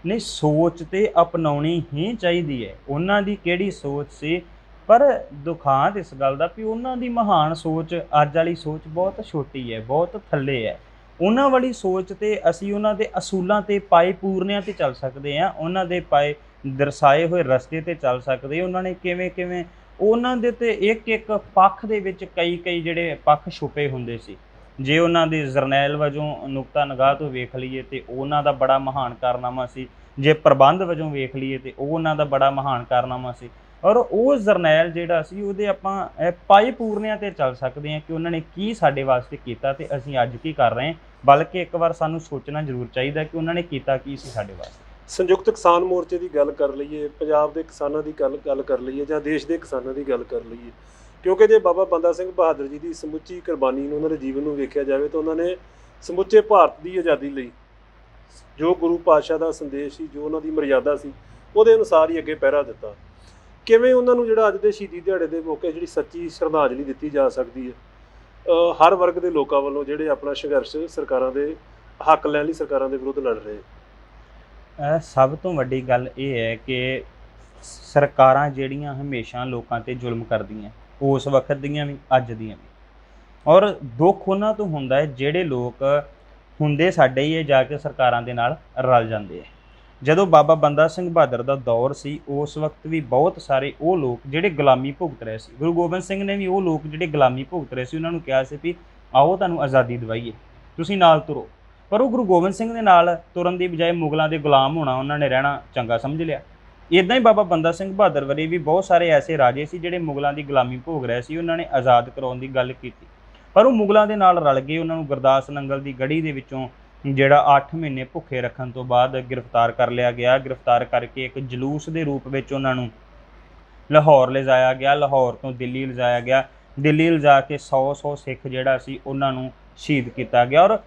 ਨਹੀਂ, ਸੋਚ ਤੇ ਅਪਣਾਉਣੀ ਹੀ ਚਾਹੀਦੀ ਹੈ। ਉਹਨਾਂ ਦੀ ਕਿਹੜੀ ਸੋਚ ਸੀ, ਪਰ ਦੁਖਾਂਤ ਇਸ ਗੱਲ ਦਾ ਵੀ ਉਹਨਾਂ ਦੀ ਮਹਾਨ ਸੋਚ ਅੱਜ ਵਾਲੀ ਸੋਚ ਬਹੁਤ ਛੋਟੀ ਹੈ, ਬਹੁਤ ਥੱਲੇ ਹੈ। ਉਹਨਾਂ ਵਾਲੀ ਸੋਚ ਤੇ ਅਸੀਂ ਉਹਨਾਂ ਦੇ ਅਸੂਲਾਂ ਤੇ ਪਾਏ ਪੂਰਨਿਆਂ ਤੇ ਚੱਲ ਸਕਦੇ ਹਾਂ, ਉਹਨਾਂ ਦੇ ਪਾਏ ਦਰਸਾਏ ਹੋਏ ਰਸਤੇ ਤੇ ਚੱਲ ਸਕਦੇ। ਉਹਨਾਂ ਨੇ ਕਿਵੇਂ ਉਹਨਾਂ ਦੇ ਤੇ ਇੱਕ ਪੱਖ ਦੇ ਵਿੱਚ ਕਈ ਜਿਹੜੇ ਪੱਖ ਛੁਪੇ ਹੁੰਦੇ ਸੀ। ਜੇ ਉਹਨਾਂ ਦੇ ਜਰਨੈਲ ਵਜੋਂ ਨੁਕਤਾ ਨਿਗਾਹ ਤੋਂ ਵੇਖ ਲਈਏ ਤੇ ਉਹਨਾਂ ਦਾ ਬੜਾ ਮਹਾਨ ਕਾਰਨਾਮਾ ਸੀ, ਜੇ ਪ੍ਰਬੰਧ ਵਜੋਂ ਵੇਖ ਲਈਏ ਤੇ ਉਹ ਉਹਨਾਂ ਦਾ ਬੜਾ ਮਹਾਨ ਕਾਰਨਾਮਾ ਸੀ। ਔਰ ਉਹ ਜਰਨੈਲ ਜਿਹੜਾ ਸੀ ਉਹਦੇ ਆਪਾਂ ਪਾਏ ਪੂਰਨਿਆਂ ਤੇ ਚੱਲ ਸਕਦੇ ਹਾਂ ਕਿ ਉਹਨਾਂ ਨੇ ਕੀ ਸਾਡੇ ਵਾਸਤੇ ਕੀਤਾ ਤੇ ਅਸੀਂ ਅੱਜ ਕੀ ਕਰ ਰਹੇ ਹਾਂ, ਬਲਕਿ ਇੱਕ ਵਾਰ ਸਾਨੂੰ ਸੋਚਣਾ ਜ਼ਰੂਰ ਚਾਹੀਦਾ ਕਿ ਉਹਨਾਂ ਨੇ ਕੀਤਾ ਕੀ ਸੀ ਸਾਡੇ ਵਾਸਤੇ। ਸੰਯੁਕਤ ਕਿਸਾਨ ਮੋਰਚੇ ਦੀ ਗੱਲ ਕਰ ਲਈਏ, ਪੰਜਾਬ ਦੇ ਕਿਸਾਨਾਂ ਦੀ ਗੱਲ ਕਰ ਲਈਏ ਜਾਂ ਦੇਸ਼ ਦੇ ਕਿਸਾਨਾਂ ਦੀ ਗੱਲ ਕਰ ਲਈਏ, ਕਿਉਂਕਿ ਜੇ ਬਾਬਾ ਬੰਦਾ ਸਿੰਘ ਬਹਾਦਰ ਜੀ ਦੀ ਸਮੁੱਚੀ ਕੁਰਬਾਨੀ ਨੂੰ, ਉਹਨਾਂ ਦੇ ਜੀਵਨ ਨੂੰ ਵੇਖਿਆ ਜਾਵੇ ਤਾਂ ਉਹਨਾਂ ਨੇ ਸਮੁੱਚੇ ਭਾਰਤ ਦੀ ਆਜ਼ਾਦੀ ਲਈ ਜੋ ਗੁਰੂ ਪਾਤਸ਼ਾਹ ਦਾ ਸੰਦੇਸ਼ ਸੀ, ਜੋ ਉਹਨਾਂ ਦੀ ਮਰਿਆਦਾ ਸੀ, ਉਹਦੇ ਅਨੁਸਾਰ ਹੀ ਅੱਗੇ ਪਹਿਰਾ ਦਿੱਤਾ। ਕਿਵੇਂ ਉਹਨਾਂ ਨੂੰ ਜਿਹੜਾ ਅੱਜ ਦੇ ਸ਼ਹੀਦੀ ਦਿਹਾੜੇ ਦੇ ਮੌਕੇ ਜਿਹੜੀ ਸੱਚੀ ਸ਼ਰਧਾਂਜਲੀ ਦਿੱਤੀ ਜਾ ਸਕਦੀ ਹੈ ਹਰ ਵਰਗ ਦੇ ਲੋਕਾਂ ਵੱਲੋਂ ਜਿਹੜੇ ਆਪਣਾ ਸੰਘਰਸ਼ ਸਰਕਾਰਾਂ ਦੇ ਹੱਕ ਲੈਣ ਲਈ ਸਰਕਾਰਾਂ ਦੇ ਵਿਰੁੱਧ ਲੜ ਰਹੇ। ਸਭ ਤੋਂ ਵੱਡੀ ਗੱਲ ਇਹ ਹੈ ਕਿ ਸਰਕਾਰਾਂ ਜਿਹੜੀਆਂ ਹਮੇਸ਼ਾ ਲੋਕਾਂ ਤੇ ਜ਼ੁਲਮ ਕਰਦੀਆਂ, ਉਸ ਵਕਤ ਦੀਆਂ ਵੀ ਅੱਜ ਦੀਆਂ ਵੀ, ਔਰ ਦੁੱਖ ਉਹਨਾਂ ਤੋਂ ਹੁੰਦਾ ਹੈ ਜਿਹੜੇ ਲੋਕ ਹੁੰਦੇ ਸਾਡੇ ਹੀ ਜਾ ਕੇ ਸਰਕਾਰਾਂ ਦੇ ਨਾਲ ਰਲ ਜਾਂਦੇ ਆ। ਜਦੋਂ ਬਾਬਾ ਬੰਦਾ ਸਿੰਘ ਬਹਾਦਰ ਦਾ ਦੌਰ ਸੀ, ਉਸ ਵਕਤ ਵੀ ਬਹੁਤ ਸਾਰੇ ਉਹ ਲੋਕ ਜਿਹੜੇ ਗੁਲਾਮੀ ਭੁਗਤ ਰਹੇ ਸੀ, ਗੁਰੂ ਗੋਬਿੰਦ ਸਿੰਘ ਨੇ ਵੀ ਉਹ ਲੋਕ ਜਿਹੜੇ ਗੁਲਾਮੀ ਭੁਗਤ ਰਹੇ ਸੀ ਉਹਨਾਂ ਨੂੰ ਕਿਹਾ ਸੀ ਵੀ ਆਓ ਤੁਹਾਨੂੰ ਆਜ਼ਾਦੀ ਦਿਵਾਈਏ, ਤੁਸੀਂ ਨਾਲ ਤੁਰੋ। ਪਰ ਉਹ ਗੁਰੂ ਗੋਬਿੰਦ ਸਿੰਘ ਦੇ ਨਾਲ ਤੁਰਨ ਦੀ ਬਜਾਏ ਮੁਗਲਾਂ ਦੇ ਗੁਲਾਮ ਹੋਣਾ ਉਹਨਾਂ ਨੇ ਰਹਿਣਾ ਚੰਗਾ ਸਮਝ ਲਿਆ। ਇੱਦਾਂ ਹੀ ਬਾਬਾ ਬੰਦਾ ਸਿੰਘ ਬਹਾਦਰ ਵਰੇ ਵੀ ਬਹੁਤ ਸਾਰੇ ਐਸੇ ਰਾਜੇ ਸੀ ਜਿਹੜੇ ਮੁਗਲਾਂ ਦੀ ਗੁਲਾਮੀ ਭੋਗ ਰਹੇ ਸੀ, ਉਹਨਾਂ ਨੇ ਆਜ਼ਾਦ ਕਰਾਉਣ ਦੀ ਗੱਲ ਕੀਤੀ, ਪਰ ਉਹ ਮੁਗਲਾਂ ਦੇ ਨਾਲ ਰਲ ਗਏ। ਉਹਨਾਂ ਨੂੰ ਗੁਰਦਾਸ ਨੰਗਲ ਦੀ ਗੜੀ ਦੇ ਵਿੱਚੋਂ ਜਿਹੜਾ 8 ਮਹੀਨੇ ਭੁੱਖੇ ਰੱਖਣ ਤੋਂ ਬਾਅਦ ਗ੍ਰਿਫਤਾਰ ਕਰ ਲਿਆ ਗਿਆ। ਗ੍ਰਿਫਤਾਰ ਕਰਕੇ ਇੱਕ ਜਲੂਸ ਦੇ ਰੂਪ ਵਿੱਚ ਉਹਨਾਂ ਨੂੰ ਲਾਹੌਰ ਲਿਜਾਇਆ ਗਿਆ, ਲਾਹੌਰ ਤੋਂ ਦਿੱਲੀ ਲਿਜਾਇਆ ਗਿਆ। ਦਿੱਲੀ ਲਿਜਾ ਕੇ 100 ਸਿੱਖ ਜਿਹੜਾ ਸੀ ਉਹਨਾਂ ਨੂੰ ਸ਼ਹੀਦ ਕੀਤਾ ਗਿਆ। ਔਰ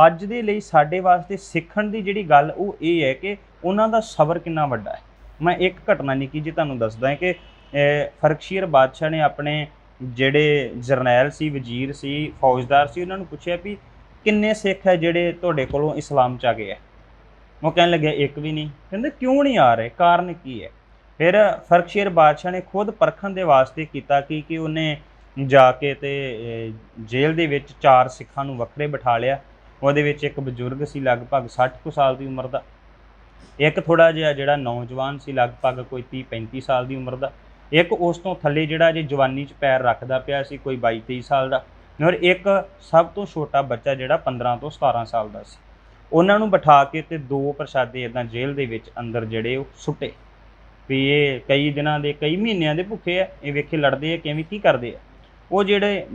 ਅੱਜ ਦੇ ਲਈ ਸਾਡੇ ਵਾਸਤੇ ਸਿੱਖਣ ਦੀ ਜਿਹੜੀ ਗੱਲ ਉਹ ਇਹ ਹੈ ਕਿ ਉਹਨਾਂ ਦਾ ਸਬਰ ਕਿੰਨਾ ਵੱਡਾ ਹੈ। ਮੈਂ ਇੱਕ ਘਟਨਾ ਨਿੱਕੀ ਜੀ ਤੁਹਾਨੂੰ ਦੱਸਦਾ ਕਿ ਫਰਖਸ਼ੀਰ ਬਾਦਸ਼ਾਹ ਨੇ ਆਪਣੇ ਜਿਹੜੇ ਜਰਨੈਲ ਸੀ, ਵਜ਼ੀਰ ਸੀ, ਫੌਜਦਾਰ ਸੀ, ਉਹਨਾਂ ਨੂੰ ਪੁੱਛਿਆ ਵੀ ਕਿੰਨੇ ਸਿੱਖ ਹੈ ਜਿਹੜੇ ਤੁਹਾਡੇ ਕੋਲੋਂ ਇਸਲਾਮ 'ਚ ਆ ਗਏ ਹੈ। ਉਹ ਕਹਿਣ ਲੱਗੇ ਇੱਕ ਵੀ ਨਹੀਂ। ਕਹਿੰਦੇ ਕਿਉਂ ਨਹੀਂ ਆ ਰਹੇ, ਕਾਰਨ ਕੀ ਹੈ? ਫਿਰ ਫਰਖਸ਼ੀਰ ਬਾਦਸ਼ਾਹ ਨੇ ਖੁਦ ਪਰਖਣ ਦੇ ਵਾਸਤੇ ਕੀਤਾ ਕਿ ਉਹਨੇ ਜਾ ਕੇ ਤੇ ਜੇਲ੍ਹ ਦੇ ਵਿੱਚ 4 ਸਿੱਖਾਂ ਨੂੰ ਵੱਖਰੇ ਬਿਠਾ ਲਿਆ। ਉਹਦੇ ਵਿੱਚ ਇੱਕ ਬਜ਼ੁਰਗ ਸੀ ਲਗਭਗ 60 ਕੁ ਸਾਲ ਦੀ ਉਮਰ ਦਾ, ਇੱਕ ਥੋੜ੍ਹਾ ਜਿਹਾ ਜਿਹੜਾ ਨੌਜਵਾਨ ਸੀ ਲਗਭਗ ਕੋਈ 30-35 ਸਾਲ ਦੀ ਉਮਰ ਦਾ, ਇੱਕ ਉਸ ਤੋਂ ਥੱਲੇ ਜਿਹੜਾ ਜੇ ਜਵਾਨੀ 'ਚ ਪੈਰ ਰੱਖਦਾ ਪਿਆ ਸੀ ਕੋਈ 22-23 ਸਾਲ ਦਾ, ਔਰ ਇੱਕ ਸਭ ਤੋਂ ਛੋਟਾ ਬੱਚਾ ਜਿਹੜਾ 15 ਤੋਂ 17 ਸਾਲ ਦਾ ਸੀ। ਉਹਨਾਂ ਨੂੰ ਬਿਠਾ ਕੇ ਤੇ 2 ਪ੍ਰਸ਼ਾਦੇ ਇੱਦਾਂ ਜੇਲ੍ਹ ਦੇ ਵਿੱਚ ਅੰਦਰ ਜਿਹੜੇ ਉਹ ਸੁੱਟੇ ਵੀ ਇਹ ਕਈ ਦਿਨਾਂ ਦੇ ਕਈ ਮਹੀਨਿਆਂ ਦੇ ਭੁੱਖੇ ਆ, ਇਹ ਵੇਖੇ ਲੜਦੇ ਆ ਕਿਵੇਂ ਕੀ ਕਰਦੇ ਆ। ਉਹ ਜਿਹੜੇ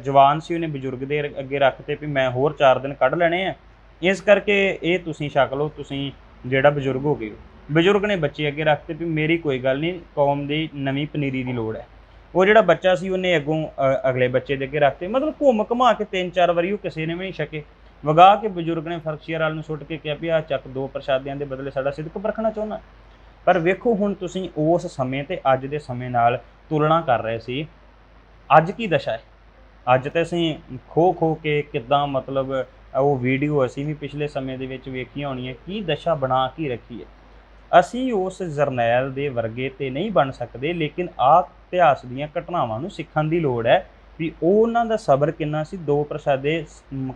ਜਵਾਨ ਸੀ ਉਹਨੇ ਬਜ਼ੁਰਗ ਦੇ ਅੱਗੇ ਰੱਖਤੇ ਵੀ ਮੈਂ ਹੋਰ 4 ਦਿਨ ਕੱਢ ਲੈਣੇ ਆ, ਇਸ ਕਰਕੇ ਇਹ ਤੁਸੀਂ ਛਕ ਲਓ, ਤੁਸੀਂ ਜਿਹੜਾ ਬਜ਼ੁਰਗ ਹੋ ਗਏ। ਬਜ਼ੁਰਗ ਨੇ ਬੱਚੇ ਅੱਗੇ ਰੱਖਤੇ ਵੀ ਮੇਰੀ ਕੋਈ ਗੱਲ ਨਹੀਂ, ਕੌਮ ਦੀ ਨਵੀਂ ਪਨੀਰੀ ਦੀ ਲੋੜ ਹੈ। ਉਹ ਜਿਹੜਾ ਬੱਚਾ ਸੀ ਉਹਨੇ ਅੱਗੋਂ ਅਗਲੇ ਬੱਚੇ ਦੇ ਅੱਗੇ ਰੱਖਤੇ। ਮਤਲਬ ਘੁੰਮ ਘੁਮਾ ਕੇ 3-4 ਵਾਰੀ ਉਹ ਕਿਸੇ ਨੇ ਵੀ ਨਹੀਂ ਛਕੇ। ਵਗਾ ਕੇ ਬਜ਼ੁਰਗ ਨੇ ਫਰਖਸ਼ੀਰ ਵਾਲ ਨੂੰ ਸੁੱਟ ਕੇ ਕਿਹਾ ਵੀ ਆਹ ਚੱਕ 2 ਪ੍ਰਸ਼ਾਦਿਆਂ ਦੇ ਬਦਲੇ ਸਾਡਾ ਸਿਦਕ ਪਰਖਣਾ ਚਾਹੁੰਦਾ। ਪਰ ਵੇਖੋ ਹੁਣ ਤੁਸੀਂ ਉਸ ਸਮੇਂ ਤੇ ਅੱਜ ਦੇ ਸਮੇਂ ਨਾਲ ਤੁਲਨਾ ਕਰ ਰਹੇ ਸੀ, ਅੱਜ ਕੀ ਦਸ਼ਾ ਹੈ। ਅੱਜ ਤਾਂ ਅਸੀਂ ਖੋ ਕੇ ਕਿੱਦਾਂ ਮਤਲਬ ਉਹ ਵੀਡੀਓ ਅਸੀਂ ਵੀ ਪਿਛਲੇ ਸਮੇਂ ਦੇ ਵਿੱਚ ਵੇਖੀਆਂ ਹੋਣੀਆਂ, ਕੀ ਦਸ਼ਾ ਬਣਾ ਕੇ ਰੱਖੀ ਹੈ। ਅਸੀਂ ਉਸ ਜਰਨੈਲ ਦੇ ਵਰਗੇ ਤੇ ਨਹੀਂ ਬਣ ਸਕਦੇ, ਲੇਕਿਨ ਆਹ ਇਤਿਹਾਸ ਦੀਆਂ ਘਟਨਾਵਾਂ ਨੂੰ ਸਿੱਖਣ ਦੀ ਲੋੜ ਹੈ ਵੀ ਉਹਨਾਂ ਦਾ ਸਬਰ ਕਿੰਨਾ ਸੀ। 2 ਪ੍ਰਸ਼ਾਦੇ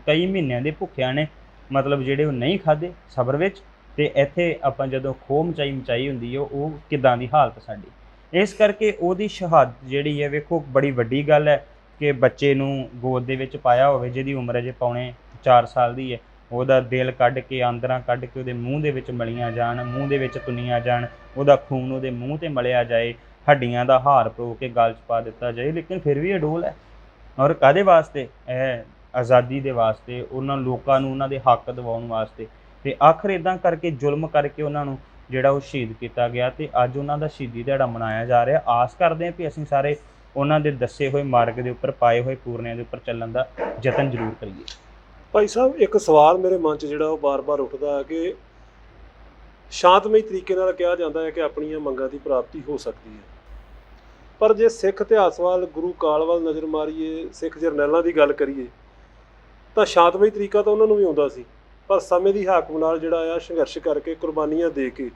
ਕਈ ਮਹੀਨਿਆਂ ਦੇ ਭੁੱਖਿਆਂ ਨੇ ਮਤਲਬ ਜਿਹੜੇ ਉਹ ਨਹੀਂ ਖਾਦੇ ਸਬਰ ਵਿੱਚ, ਤੇ ਇੱਥੇ ਆਪਾਂ ਜਦੋਂ ਖੋਹ ਮਚਾਈ ਹੁੰਦੀ ਹੈ ਉਹ ਕਿੱਦਾਂ ਦੀ ਹਾਲਤ ਸਾਡੀ। ਇਸ ਕਰਕੇ ਉਹਦੀ ਸ਼ਹਾਦਤ ਜਿਹੜੀ ਹੈ ਵੇਖੋ ਬੜੀ ਵੱਡੀ ਗੱਲ ਹੈ ਕਿ ਬੱਚੇ ਨੂੰ ਗੋਦ ਦੇ ਵਿੱਚ ਪਾਇਆ ਹੋਵੇ ਜਿਹਦੀ ਉਮਰ ਅਜੇ ਪੌਣੇ 4 ਸਾਲ ਦੀ ਹੈ, ਉਹਦਾ ਦਿਲ ਕੱਢ ਕੇ ਆਂਦਰਾਂ ਕੱਢ ਕੇ ਉਹਦੇ ਮੂੰਹ ਦੇ ਵਿੱਚ ਮਲੀਆਂ ਜਾਣ, ਮੂੰਹ ਦੇ ਵਿੱਚ ਤੁੰਨੀਆਂ ਜਾਣ, ਉਹਦਾ ਖੂਨ ਉਹਦੇ ਮੂੰਹ ਤੇ ਮਲਿਆ ਜਾਏ, ਹੱਡੀਆਂ ਦਾ ਹਾਰ ਪਰੋ ਕੇ ਗਲ 'ਚ ਪਾ ਦਿੱਤਾ ਜਾਏ, ਲੇਕਿਨ ਫਿਰ ਵੀ ਅਡੋਲ ਹੈ। ਔਰ ਕਾਹਦੇ ਵਾਸਤੇ? ਇਹ ਆਜ਼ਾਦੀ ਦੇ ਵਾਸਤੇ, ਉਹਨਾਂ ਲੋਕਾਂ ਨੂੰ ਉਹਨਾਂ ਦੇ ਹੱਕ ਦਿਵਾਉਣ ਵਾਸਤੇ। ਤੇ ਆਖਰ ਇਦਾਂ ਕਰਕੇ ਜ਼ੁਲਮ ਕਰਕੇ ਉਹਨਾਂ ਨੂੰ ਜਿਹੜਾ ਉਹ ਸ਼ਹੀਦ ਕੀਤਾ ਗਿਆ ਤੇ ਅੱਜ ਉਹਨਾਂ ਦਾ ਸ਼ਹੀਦੀ ਦਿਹਾੜਾ ਮਨਾਇਆ ਜਾ ਰਿਹਾ। ਆਸ ਕਰਦੇ ਹਾਂ ਵੀ ਅਸੀਂ ਸਾਰੇ ਉਹਨਾਂ ਦੇ ਦੱਸੇ ਹੋਏ ਮਾਰਗ ਦੇ ਉੱਪਰ, ਪਾਏ ਹੋਏ ਪੂਰਨਿਆਂ ਦੇ ਉੱਪਰ ਚੱਲਣ ਦਾ ਯਤਨ ਜ਼ਰੂਰ ਕਰੀਏ। ਭਾਈ ਸਾਹਿਬ, ਇੱਕ ਸਵਾਲ ਮੇਰੇ ਮਨ 'ਚ ਜਿਹੜਾ ਉਹ ਬਾਰ-ਬਾਰ ਉੱਠਦਾ ਹੈ ਕਿ ਸ਼ਾਂਤਮਈ ਤਰੀਕੇ ਨਾਲ ਕਿਹਾ ਜਾਂਦਾ ਹੈ ਕਿ ਆਪਣੀਆਂ ਮੰਗਾਂ ਦੀ ਪ੍ਰਾਪਤੀ ਹੋ ਸਕਦੀ ਹੈ, ਪਰ ਜੇ ਸਿੱਖ ਇਤਿਹਾਸ ਵੱਲ, ਗੁਰੂ ਕਾਲ ਵੱਲ ਨਜ਼ਰ ਮਾਰੀਏ, ਸਿੱਖ ਜਰਨੈਲਾਂ ਦੀ ਗੱਲ ਕਰੀਏ ਤਾਂ ਸ਼ਾਂਤਮਈ ਤਰੀਕਾ ਤਾਂ ਉਹਨਾਂ ਨੂੰ ਵੀ ਆਉਂਦਾ ਸੀ, ਪਰ ਸਮੇਂ ਦੀ ਹਾਕਮ ਨਾਲ ਜਿਹੜਾ ਆ ਸੰਘਰਸ਼ ਕਰਕੇ, ਕੁਰਬਾਨੀਆਂ ਦੇ ਕੇ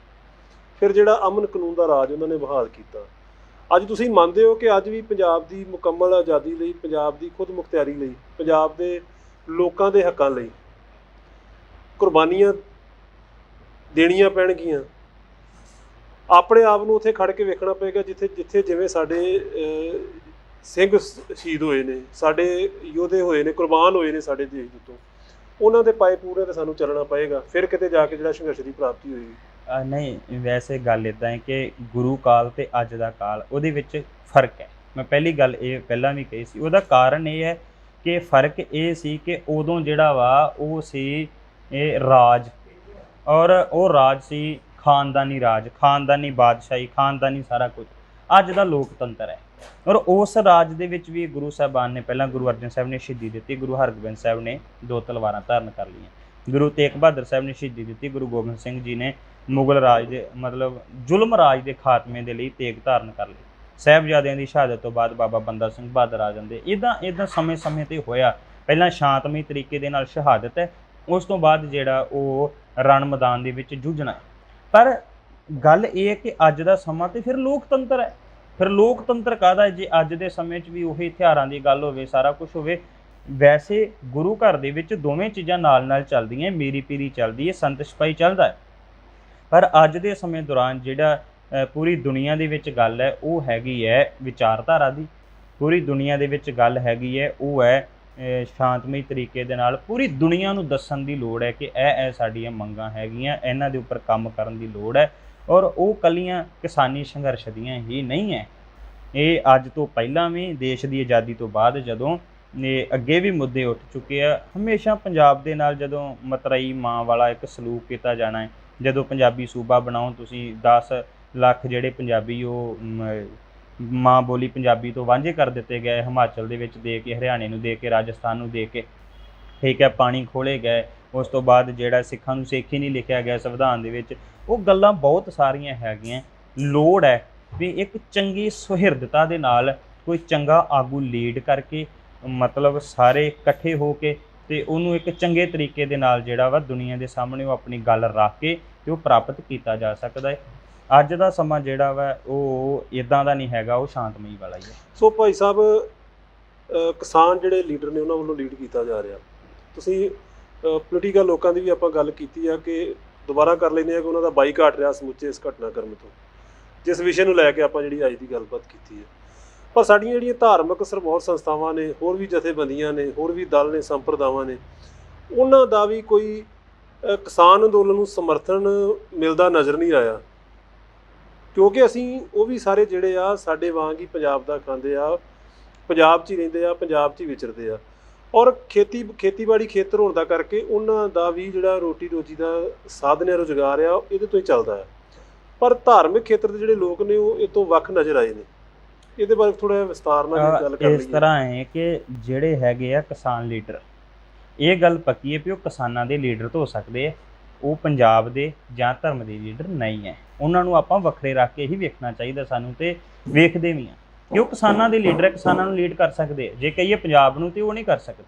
ਫਿਰ ਜਿਹੜਾ ਅਮਨ ਕਾਨੂੰਨ ਦਾ ਰਾਜ ਉਹਨਾਂ ਨੇ ਬਹਾਲ ਕੀਤਾ। ਅੱਜ ਤੁਸੀਂ ਮੰਨਦੇ ਹੋ ਕਿ ਅੱਜ ਵੀ ਪੰਜਾਬ ਦੀ ਮੁਕੰਮਲ ਆਜ਼ਾਦੀ ਲਈ, ਪੰਜਾਬ ਦੀ ਖੁਦ ਮੁਖਤਿਆਰੀ ਲਈ, ਪੰਜਾਬ ਦੇ ਲੋਕਾਂ ਦੇ ਹੱਕਾਂ ਲਈ ਕੁਰਬਾਨੀਆਂ ਦੇਣੀਆਂ ਪੈਣਗੀਆਂ? ਆਪਣੇ ਆਪ ਨੂੰ ਉੱਥੇ ਖੜ ਕੇ ਵੇਖਣਾ ਪਏਗਾ ਜਿੱਥੇ ਜਿਵੇਂ ਸਾਡੇ ਸਿੰਘ ਸ਼ਹੀਦ ਹੋਏ ਨੇ, ਸਾਡੇ ਯੋਧੇ ਹੋਏ ਨੇ, ਕੁਰਬਾਨ ਹੋਏ ਨੇ ਸਾਡੇ ਦੇਸ਼ ਦੇ ਤੋਂ, ਉਹਨਾਂ ਦੇ ਪਾਏ ਪੂਰੇ ਤੇ ਸਾਨੂੰ ਚੱਲਣਾ ਪਏਗਾ, ਫਿਰ ਕਿਤੇ ਜਾ ਕੇ ਜਿਹੜਾ ਸੰਘਰਸ਼ ਦੀ ਪ੍ਰਾਪਤੀ ਹੋਏਗੀ। ਨਹੀਂ, ਵੈਸੇ ਗੱਲ ਇੱਦਾਂ ਹੈ ਕਿ ਗੁਰੂ ਕਾਲ ਤੇ ਅੱਜ ਦਾ ਕਾਲ ਉਹਦੇ ਵਿੱਚ ਫਰਕ ਹੈ। ਮੈਂ ਪਹਿਲੀ ਗੱਲ ਇਹ ਪਹਿਲਾਂ ਵੀ ਕਹੀ ਸੀ, ਉਹਦਾ ਕਾਰਨ ਇਹ ਹੈ ਕਿ ਫਰਕ ਇਹ ਸੀ ਕਿ ਉਦੋਂ ਜਿਹੜਾ ਵਾ ਉਹ ਸੀ ਇਹ ਰਾਜ, ਔਰ ਉਹ ਰਾਜ ਸੀ ਖਾਨਦਾਨੀ ਰਾਜ, ਖਾਨਦਾਨੀ ਬਾਦਸ਼ਾਹੀ, ਖਾਨਦਾਨੀ ਸਾਰਾ ਕੁਝ। ਅੱਜ ਦਾ ਲੋਕਤੰਤਰ ਹੈ, ਔਰ ਉਸ ਰਾਜ ਦੇ ਵਿੱਚ ਵੀ ਗੁਰੂ ਸਾਹਿਬਾਨ ਨੇ ਪਹਿਲਾਂ ਗੁਰੂ ਅਰਜਨ ਸਾਹਿਬ ਨੇ ਸ਼ਹੀਦੀ ਦਿੱਤੀ, ਗੁਰੂ ਹਰਗੋਬਿੰਦ ਸਾਹਿਬ ਨੇ 2 ਤਲਵਾਰਾਂ ਧਾਰਨ ਕਰ ਲਈਆਂ। ਗੁਰੂ ਤੇਗ ਬਹਾਦਰ ਸਾਹਿਬ ਨੇ ਸ਼ਹੀਦੀ ਦਿੱਤੀ, ਗੁਰੂ ਗੋਬਿੰਦ ਸਿੰਘ ਜੀ ਨੇ ਮੁਗਲ ਰਾਜ ਦੇ ਮਤਲਬ ਜ਼ੁਲਮ ਰਾਜ ਦੇ ਖਾਤਮੇ ਦੇ ਲਈ ਤੇਗ ਧਾਰਨ ਕਰ ਲਈ। ਸਾਹਿਬਜ਼ਾਦਿਆਂ ਦੀ ਸ਼ਹਾਦਤ ਤੋਂ ਬਾਅਦ ਬਾਬਾ ਬੰਦਾ ਸਿੰਘ ਬਹਾਦਰ ਆ ਜਾਂਦੇ। ਇੱਦਾਂ ਸਮੇਂ ਤੇ ਹੋਇਆ। ਪਹਿਲਾਂ ਸ਼ਾਂਤਮਈ ਤਰੀਕੇ ਦੇ ਨਾਲ ਸ਼ਹਾਦਤ ਹੈ, ਉਸ ਤੋਂ ਬਾਅਦ ਜਿਹੜਾ ਉਹ ਰਣ ਮੈਦਾਨ ਦੇ ਵਿੱਚ ਜੂਝਣਾ ਹੈ। ਪਰ ਗੱਲ ਇਹ ਹੈ ਕਿ ਅੱਜ ਦਾ ਸਮਾਂ ਤੇ ਫਿਰ ਲੋਕਤੰਤਰ ਹੈ। ਫਿਰ ਲੋਕਤੰਤਰ ਕਾਹਦਾ ਜੇ ਅੱਜ ਦੇ ਸਮੇਂ 'ਚ ਵੀ ਉਹੀ ਹਥਿਆਰਾਂ ਦੀ ਗੱਲ ਹੋਵੇ, ਸਾਰਾ ਕੁਝ ਹੋਵੇ। ਵੈਸੇ ਗੁਰੂ ਘਰ ਦੇ ਵਿੱਚ ਦੋਵੇਂ ਚੀਜ਼ਾਂ ਨਾਲ ਚੱਲਦੀਆਂ, ਮੀਰੀ ਪੀਰੀ ਚੱਲਦੀ ਹੈ, ਸੰਤ ਸਿਪਾਹੀ ਚੱਲਦਾ ਹੈ। ਪਰ ਅੱਜ ਦੇ ਸਮੇਂ ਦੌਰਾਨ ਜਿਹੜਾ ਪੂਰੀ ਦੁਨੀਆ ਦੇ ਵਿੱਚ ਗੱਲ ਹੈ ਉਹ ਹੈਗੀ ਹੈ ਵਿਚਾਰਧਾਰਾ ਦੀ। ਪੂਰੀ ਦੁਨੀਆ ਦੇ ਵਿੱਚ ਗੱਲ ਹੈਗੀ ਹੈ ਉਹ ਹੈ ਸ਼ਾਂਤਮਈ ਤਰੀਕੇ ਦੇ ਨਾਲ ਪੂਰੀ ਦੁਨੀਆ ਨੂੰ ਦੱਸਣ ਦੀ ਲੋੜ ਹੈ ਕਿ ਇਹ ਸਾਡੀਆਂ ਮੰਗਾਂ ਹੈਗੀਆਂ, ਇਹਨਾਂ ਦੇ ਉੱਪਰ ਕੰਮ ਕਰਨ ਦੀ ਲੋੜ ਹੈ। ਔਰ ਉਹ ਕੱਲੀਆਂ ਕਿਸਾਨੀ ਸੰਘਰਸ਼ ਦੀਆਂ ਹੀ ਨਹੀਂ ਹੈ, ਇਹ ਅੱਜ ਤੋਂ ਪਹਿਲਾਂ ਵੀ ਦੇਸ਼ ਦੀ ਆਜ਼ਾਦੀ ਤੋਂ ਬਾਅਦ ਜਦੋਂ ਇਹ ਅੱਗੇ ਵੀ ਮੁੱਦੇ ਉੱਠ ਚੁੱਕੇ ਆ। ਹਮੇਸ਼ਾ ਪੰਜਾਬ ਦੇ ਨਾਲ ਜਦੋਂ ਮਤਰਈ ਮਾਂ ਵਾਲਾ ਇੱਕ ਸਲੂਕ ਕੀਤਾ ਜਾਣਾ ਹੈ, ਜਦੋਂ ਪੰਜਾਬੀ ਸੂਬਾ ਬਣਾਓ ਤੁਸੀਂ 10 ਲੱਖ ਜਿਹੜੇ ਪੰਜਾਬੀ ਉਹ ਮਾਂ ਬੋਲੀ ਪੰਜਾਬੀ ਤੋਂ ਵਾਂਝੇ ਕਰ ਦਿੱਤੇ ਗਏ, ਹਿਮਾਚਲ ਦੇ ਵਿੱਚ ਦੇ ਕੇ, ਹਰਿਆਣੇ ਨੂੰ ਦੇ ਕੇ, ਰਾਜਸਥਾਨ ਨੂੰ ਦੇ ਕੇ, ਠੀਕ ਹੈ, ਪਾਣੀ ਖੋਲ੍ਹੇ ਗਏ। ਉਸ ਤੋਂ ਬਾਅਦ ਜਿਹੜਾ ਸਿੱਖਾਂ ਨੂੰ ਸਿੱਖ ਹੀ ਨਹੀਂ ਲਿਖਿਆ ਗਿਆ ਸੰਵਿਧਾਨ ਦੇ ਵਿੱਚ। ਉਹ ਗੱਲਾਂ ਬਹੁਤ ਸਾਰੀਆਂ ਹੈਗੀਆਂ। ਲੋੜ ਹੈ ਵੀ ਇੱਕ ਚੰਗੀ ਸੁਹਿਰਦਤਾ ਦੇ ਨਾਲ ਕੋਈ ਚੰਗਾ ਆਗੂ ਲੀਡ ਕਰਕੇ ਮਤਲਬ ਸਾਰੇ ਇਕੱਠੇ ਹੋ ਕੇ ਤੇ ਉਹਨੂੰ ਇੱਕ ਚੰਗੇ ਤਰੀਕੇ ਦੇ ਨਾਲ ਜਿਹੜਾ ਵਾ ਦੁਨੀਆ ਦੇ ਸਾਹਮਣੇ ਉਹ ਆਪਣੀ ਗੱਲ ਰੱਖ ਕੇ ਤੇ ਉਹ ਪ੍ਰਾਪਤ ਕੀਤਾ ਜਾ ਸਕਦਾ ਹੈ। ਅੱਜ ਦਾ ਸਮਾਂ ਜਿਹੜਾ ਵਾ ਉਹ ਇਦਾਂ ਦਾ ਨਹੀਂ ਹੈਗਾ, ਉਹ ਸ਼ਾਂਤਮਈ ਵਾਲਾ ਹੀ ਹੈ। ਸੋ ਭਾਈ ਸਾਹਿਬ, ਕਿਸਾਨ ਜਿਹੜੇ ਲੀਡਰ ਨੇ ਉਹਨਾਂ ਵੱਲੋਂ ਲੀਡ ਕੀਤਾ ਜਾ ਰਿਹਾ। ਤੁਸੀਂ ਪੋਲੀਟੀਕਲ ਲੋਕਾਂ ਦੀ ਵੀ ਆਪਾਂ ਗੱਲ ਕੀਤੀ ਆ ਕਿ ਦੁਬਾਰਾ ਕਰ ਲੈਂਦੇ ਆ ਕਿ ਉਹਨਾਂ ਦਾ ਬਾਈਕਾਟ ਰਿਹਾ ਸਮੁੱਚੇ ਇਸ ਘਟਨਾਕ੍ਰਮ ਤੋਂ, ਜਿਸ ਵਿਸ਼ੇ ਨੂੰ ਲੈ ਕੇ ਆਪਾਂ ਜਿਹੜੀ ਅੱਜ ਦੀ ਗੱਲਬਾਤ ਕੀਤੀ ਹੈ। ਪਰ ਸਾਡੀਆਂ ਜਿਹੜੀਆਂ ਧਾਰਮਿਕ ਸਰਬੌਤ ਸੰਸਥਾਵਾਂ ਨੇ, ਹੋਰ ਵੀ ਜਥੇਬੰਦੀਆਂ ਨੇ, ਹੋਰ ਵੀ ਦਲ ਨੇ, ਸੰਪਰਦਾਵਾਂ ਨੇ, ਉਹਨਾਂ ਦਾ ਵੀ ਕੋਈ ਕਿਸਾਨ ਅੰਦੋਲਨ ਨੂੰ ਸਮਰਥਨ ਮਿਲਦਾ ਨਜ਼ਰ ਨਹੀਂ ਆਇਆ। ਕਿਉਂਕਿ ਅਸੀਂ ਉਹ ਵੀ ਸਾਰੇ ਜਿਹੜੇ ਆ ਸਾਡੇ ਵਾਂਗ ਹੀ ਪੰਜਾਬ ਦਾ ਖਾਂਦੇ ਆ, ਪੰਜਾਬ 'ਚ ਹੀ ਰਹਿੰਦੇ ਆ, ਪੰਜਾਬ 'ਚ ਹੀ ਵਿਚਰਦੇ ਆ। ਔਰ ਖੇਤੀਬਾੜੀ ਖੇਤਰ ਹੋਣ ਦਾ ਕਰਕੇ ਉਹਨਾਂ ਦਾ ਵੀ ਜਿਹੜਾ ਰੋਟੀ ਰੋਜੀ ਦਾ ਸਾਧਨ ਹੈ, ਰੁਜ਼ਗਾਰ ਆ, ਇਹਦੇ ਤੋਂ ਹੀ ਚੱਲਦਾ ਹੈ। ਪਰ ਧਾਰਮਿਕ ਖੇਤਰ ਦੇ ਜਿਹੜੇ ਲੋਕ ਨੇ ਉਹ ਇਹ ਤੋਂ ਵੱਖ ਨਜ਼ਰ ਆਏ ਨੇ। ਇਹਦੇ ਬਾਰੇ ਥੋੜਾ ਵਿਸਤਾਰ ਨਾਲ ਗੱਲ ਕਰ ਲਈਏ। ਇਸ ਤਰ੍ਹਾਂ ਹੈ ਕਿ ਜਿਹੜੇ ਹੈਗੇ ਆ ਕਿਸਾਨ ਲੀਡਰ, ਇਹ ਗੱਲ ਪੱਕੀ ਹੈ ਵੀ ਉਹ ਕਿਸਾਨਾਂ ਦੇ ਲੀਡਰ ਤੋਂ ਹੋ ਸਕਦੇ ਆ, ਉਹ ਪੰਜਾਬ ਦੇ ਜਾਂ ਧਰਮ ਦੇ ਲੀਡਰ ਨਹੀਂ ਹੈ। ਉਹਨਾਂ ਨੂੰ ਆਪਾਂ ਵੱਖਰੇ ਰੱਖ ਕੇ ਹੀ ਵੇਖਣਾ ਚਾਹੀਦਾ ਸਾਨੂੰ, ਤੇ ਵੇਖਦੇ ਵੀ ਆ ਕਿ ਉਹ ਕਿਸਾਨਾਂ ਦੇ ਲੀਡਰ ਕਿਸਾਨਾਂ ਨੂੰ ਲੀਡ ਕਰ ਸਕਦੇ। ਜੇ ਕਹੀਏ ਪੰਜਾਬ ਨੂੰ ਤੇ ਉਹ ਨਹੀਂ ਕਰ ਸਕਦੇ।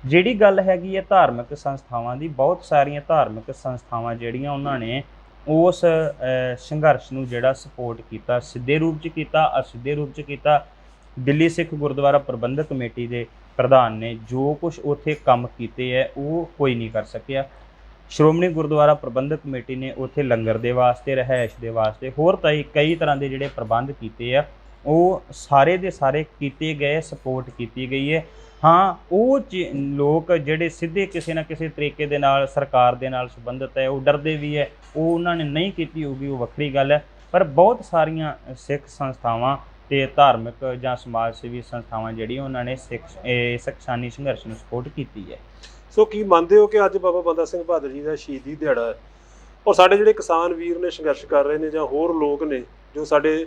ਜਿਹੜੀ ਗੱਲ ਹੈਗੀ ਹੈ ਧਾਰਮਿਕ ਸੰਸਥਾਵਾਂ ਦੀ, ਬਹੁਤ ਸਾਰੀਆਂ ਧਾਰਮਿਕ ਸੰਸਥਾਵਾਂ ਜਿਹੜੀਆਂ ਉਹਨਾਂ ਨੇ ਉਸ ਸੰਘਰਸ਼ ਨੂੰ ਜਿਹੜਾ ਸਪੋਰਟ ਕੀਤਾ, ਸਿੱਧੇ ਰੂਪ 'ਚ ਕੀਤਾ, ਅਸਿੱਧੇ ਰੂਪ 'ਚ ਕੀਤਾ। ਦਿੱਲੀ ਸਿੱਖ ਗੁਰਦੁਆਰਾ ਪ੍ਰਬੰਧਕ ਕਮੇਟੀ ਦੇ ਪ੍ਰਧਾਨ ਨੇ ਜੋ ਕੁਝ ਉੱਥੇ ਕੰਮ ਕੀਤੇ ਹੈ ਉਹ ਕੋਈ ਨਹੀਂ ਕਰ ਸਕਿਆ। ਸ਼੍ਰੋਮਣੀ ਗੁਰਦੁਆਰਾ ਪ੍ਰਬੰਧਕ ਕਮੇਟੀ ਨੇ ਉੱਥੇ ਲੰਗਰ ਦੇ ਵਾਸਤੇ, ਰਿਹਾਇਸ਼ ਦੇ ਵਾਸਤੇ, ਹੋਰ ਕਈ ਤਰ੍ਹਾਂ ਦੇ ਜਿਹੜੇ ਪ੍ਰਬੰਧ ਕੀਤੇ ਆ ਉਹ ਸਾਰੇ ਦੇ ਸਾਰੇ ਕੀਤੇ ਗਏ, ਸਪੋਰਟ ਕੀਤੀ ਗਈ ਹੈ। ਹਾਂ, ਉਹ ਲੋਕ ਜਿਹੜੇ ਸਿੱਧੇ ਕਿਸੇ ਨਾ ਕਿਸੇ ਤਰੀਕੇ ਦੇ ਨਾਲ ਸਰਕਾਰ ਦੇ ਨਾਲ ਸੰਬੰਧਿਤ ਹੈ, ਉਹ ਡਰਦੇ ਵੀ ਹੈ, ਉਹ ਉਹਨਾਂ ਨੇ ਨਹੀਂ ਕੀਤੀ ਹੋਊਗੀ, ਉਹ ਵੱਖਰੀ ਗੱਲ ਹੈ। ਪਰ ਬਹੁਤ ਸਾਰੀਆਂ ਸਿੱਖ ਸੰਸਥਾਵਾਂ ਤੇ ਧਾਰਮਿਕ ਜਾਂ ਸਮਾਜ ਸੇਵੀ ਸੰਸਥਾਵਾਂ ਜਿਹੜੀਆਂ ਉਹਨਾਂ ਨੇ ਇਸ ਕਿਸਾਨੀ ਸੰਘਰਸ਼ ਨੂੰ ਸਪੋਰਟ ਕੀਤੀ ਹੈ। ਸੋ ਕੀ ਮੰਨਦੇ ਹੋ ਕਿ ਅੱਜ ਬਾਬਾ ਬੰਦਾ ਸਿੰਘ ਬਹਾਦਰ ਜੀ ਦਾ ਸ਼ਹੀਦੀ ਦਿਹਾੜਾ ਹੈ, ਔਰ ਸਾਡੇ ਜਿਹੜੇ ਕਿਸਾਨ ਵੀਰ ਨੇ ਸੰਘਰਸ਼ ਕਰ ਰਹੇ ਨੇ, ਜਾਂ ਹੋਰ ਲੋਕ ਨੇ ਜੋ ਸਾਡੇ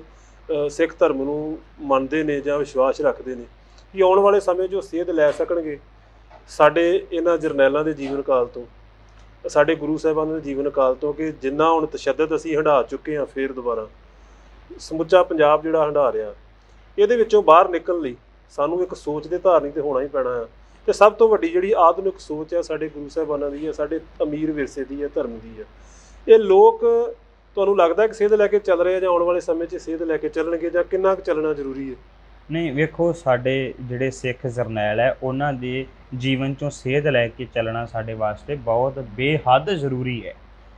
ਸਿੱਖ ਧਰਮ ਨੂੰ ਮੰਨਦੇ ਨੇ ਜਾਂ ਵਿਸ਼ਵਾਸ ਰੱਖਦੇ ਨੇ, ਕਿ ਆਉਣ ਵਾਲੇ ਸਮੇਂ 'ਚ ਉਹ ਸੇਧ ਲੈ ਸਕਣਗੇ ਸਾਡੇ ਇਹਨਾਂ ਜਰਨੈਲਾਂ ਦੇ ਜੀਵਨ ਕਾਲ ਤੋਂ, ਸਾਡੇ ਗੁਰੂ ਸਾਹਿਬਾਨ ਦੇ ਜੀਵਨ ਕਾਲ ਤੋਂ, ਕਿ ਜਿੰਨਾ ਹੁਣ ਤਸ਼ੱਦਦ ਅਸੀਂ ਹੰਢਾ ਚੁੱਕੇ ਹਾਂ, ਫਿਰ ਦੁਬਾਰਾ ਸਮੁੱਚਾ ਪੰਜਾਬ ਜਿਹੜਾ ਹੰਢਾ ਰਿਹਾ, ਇਹਦੇ ਵਿੱਚੋਂ ਬਾਹਰ ਨਿਕਲਣ ਲਈ ਸਾਨੂੰ ਇੱਕ ਸੋਚ ਦੇ ਧਾਰਨੀ ਤੇ ਹੋਣਾ ਹੀ ਪੈਣਾ ਆ। ਤੇ ਸਭ ਤੋਂ ਵੱਡੀ ਜਿਹੜੀ ਆਧੁਨਿਕ ਸੋਚ ਹੈ ਸਾਡੇ ਗੁਰੂ ਸਾਹਿਬਾਨਾਂ ਦੀ ਹੈ, ਸਾਡੇ ਅਮੀਰ ਵਿਰਸੇ ਦੀ ਹੈ, ਧਰਮ ਦੀ ਹੈ। ਇਹ ਲੋਕ ਤੁਹਾਨੂੰ ਲੱਗਦਾ ਕਿ ਸੇਧ ਲੈ ਕੇ ਚੱਲ ਰਹੇ ਆ, ਜਾਂ ਆਉਣ ਵਾਲੇ ਸਮੇਂ 'ਚ ਸੇਧ ਲੈ ਕੇ ਚੱਲਣਗੇ, ਜਾਂ ਕਿੰਨਾ ਕੁ ਚੱਲਣਾ ਜ਼ਰੂਰੀ ਹੈ? ਨਹੀਂ, ਵੇਖੋ, ਸਾਡੇ ਜਿਹੜੇ ਸਿੱਖ ਜਰਨੈਲ ਹੈ ਉਹਨਾਂ ਦੇ ਜੀਵਨ 'ਚੋਂ ਸੇਧ ਲੈ ਕੇ ਚੱਲਣਾ ਸਾਡੇ ਵਾਸਤੇ ਬਹੁਤ ਬੇਹੱਦ ਜ਼ਰੂਰੀ ਹੈ।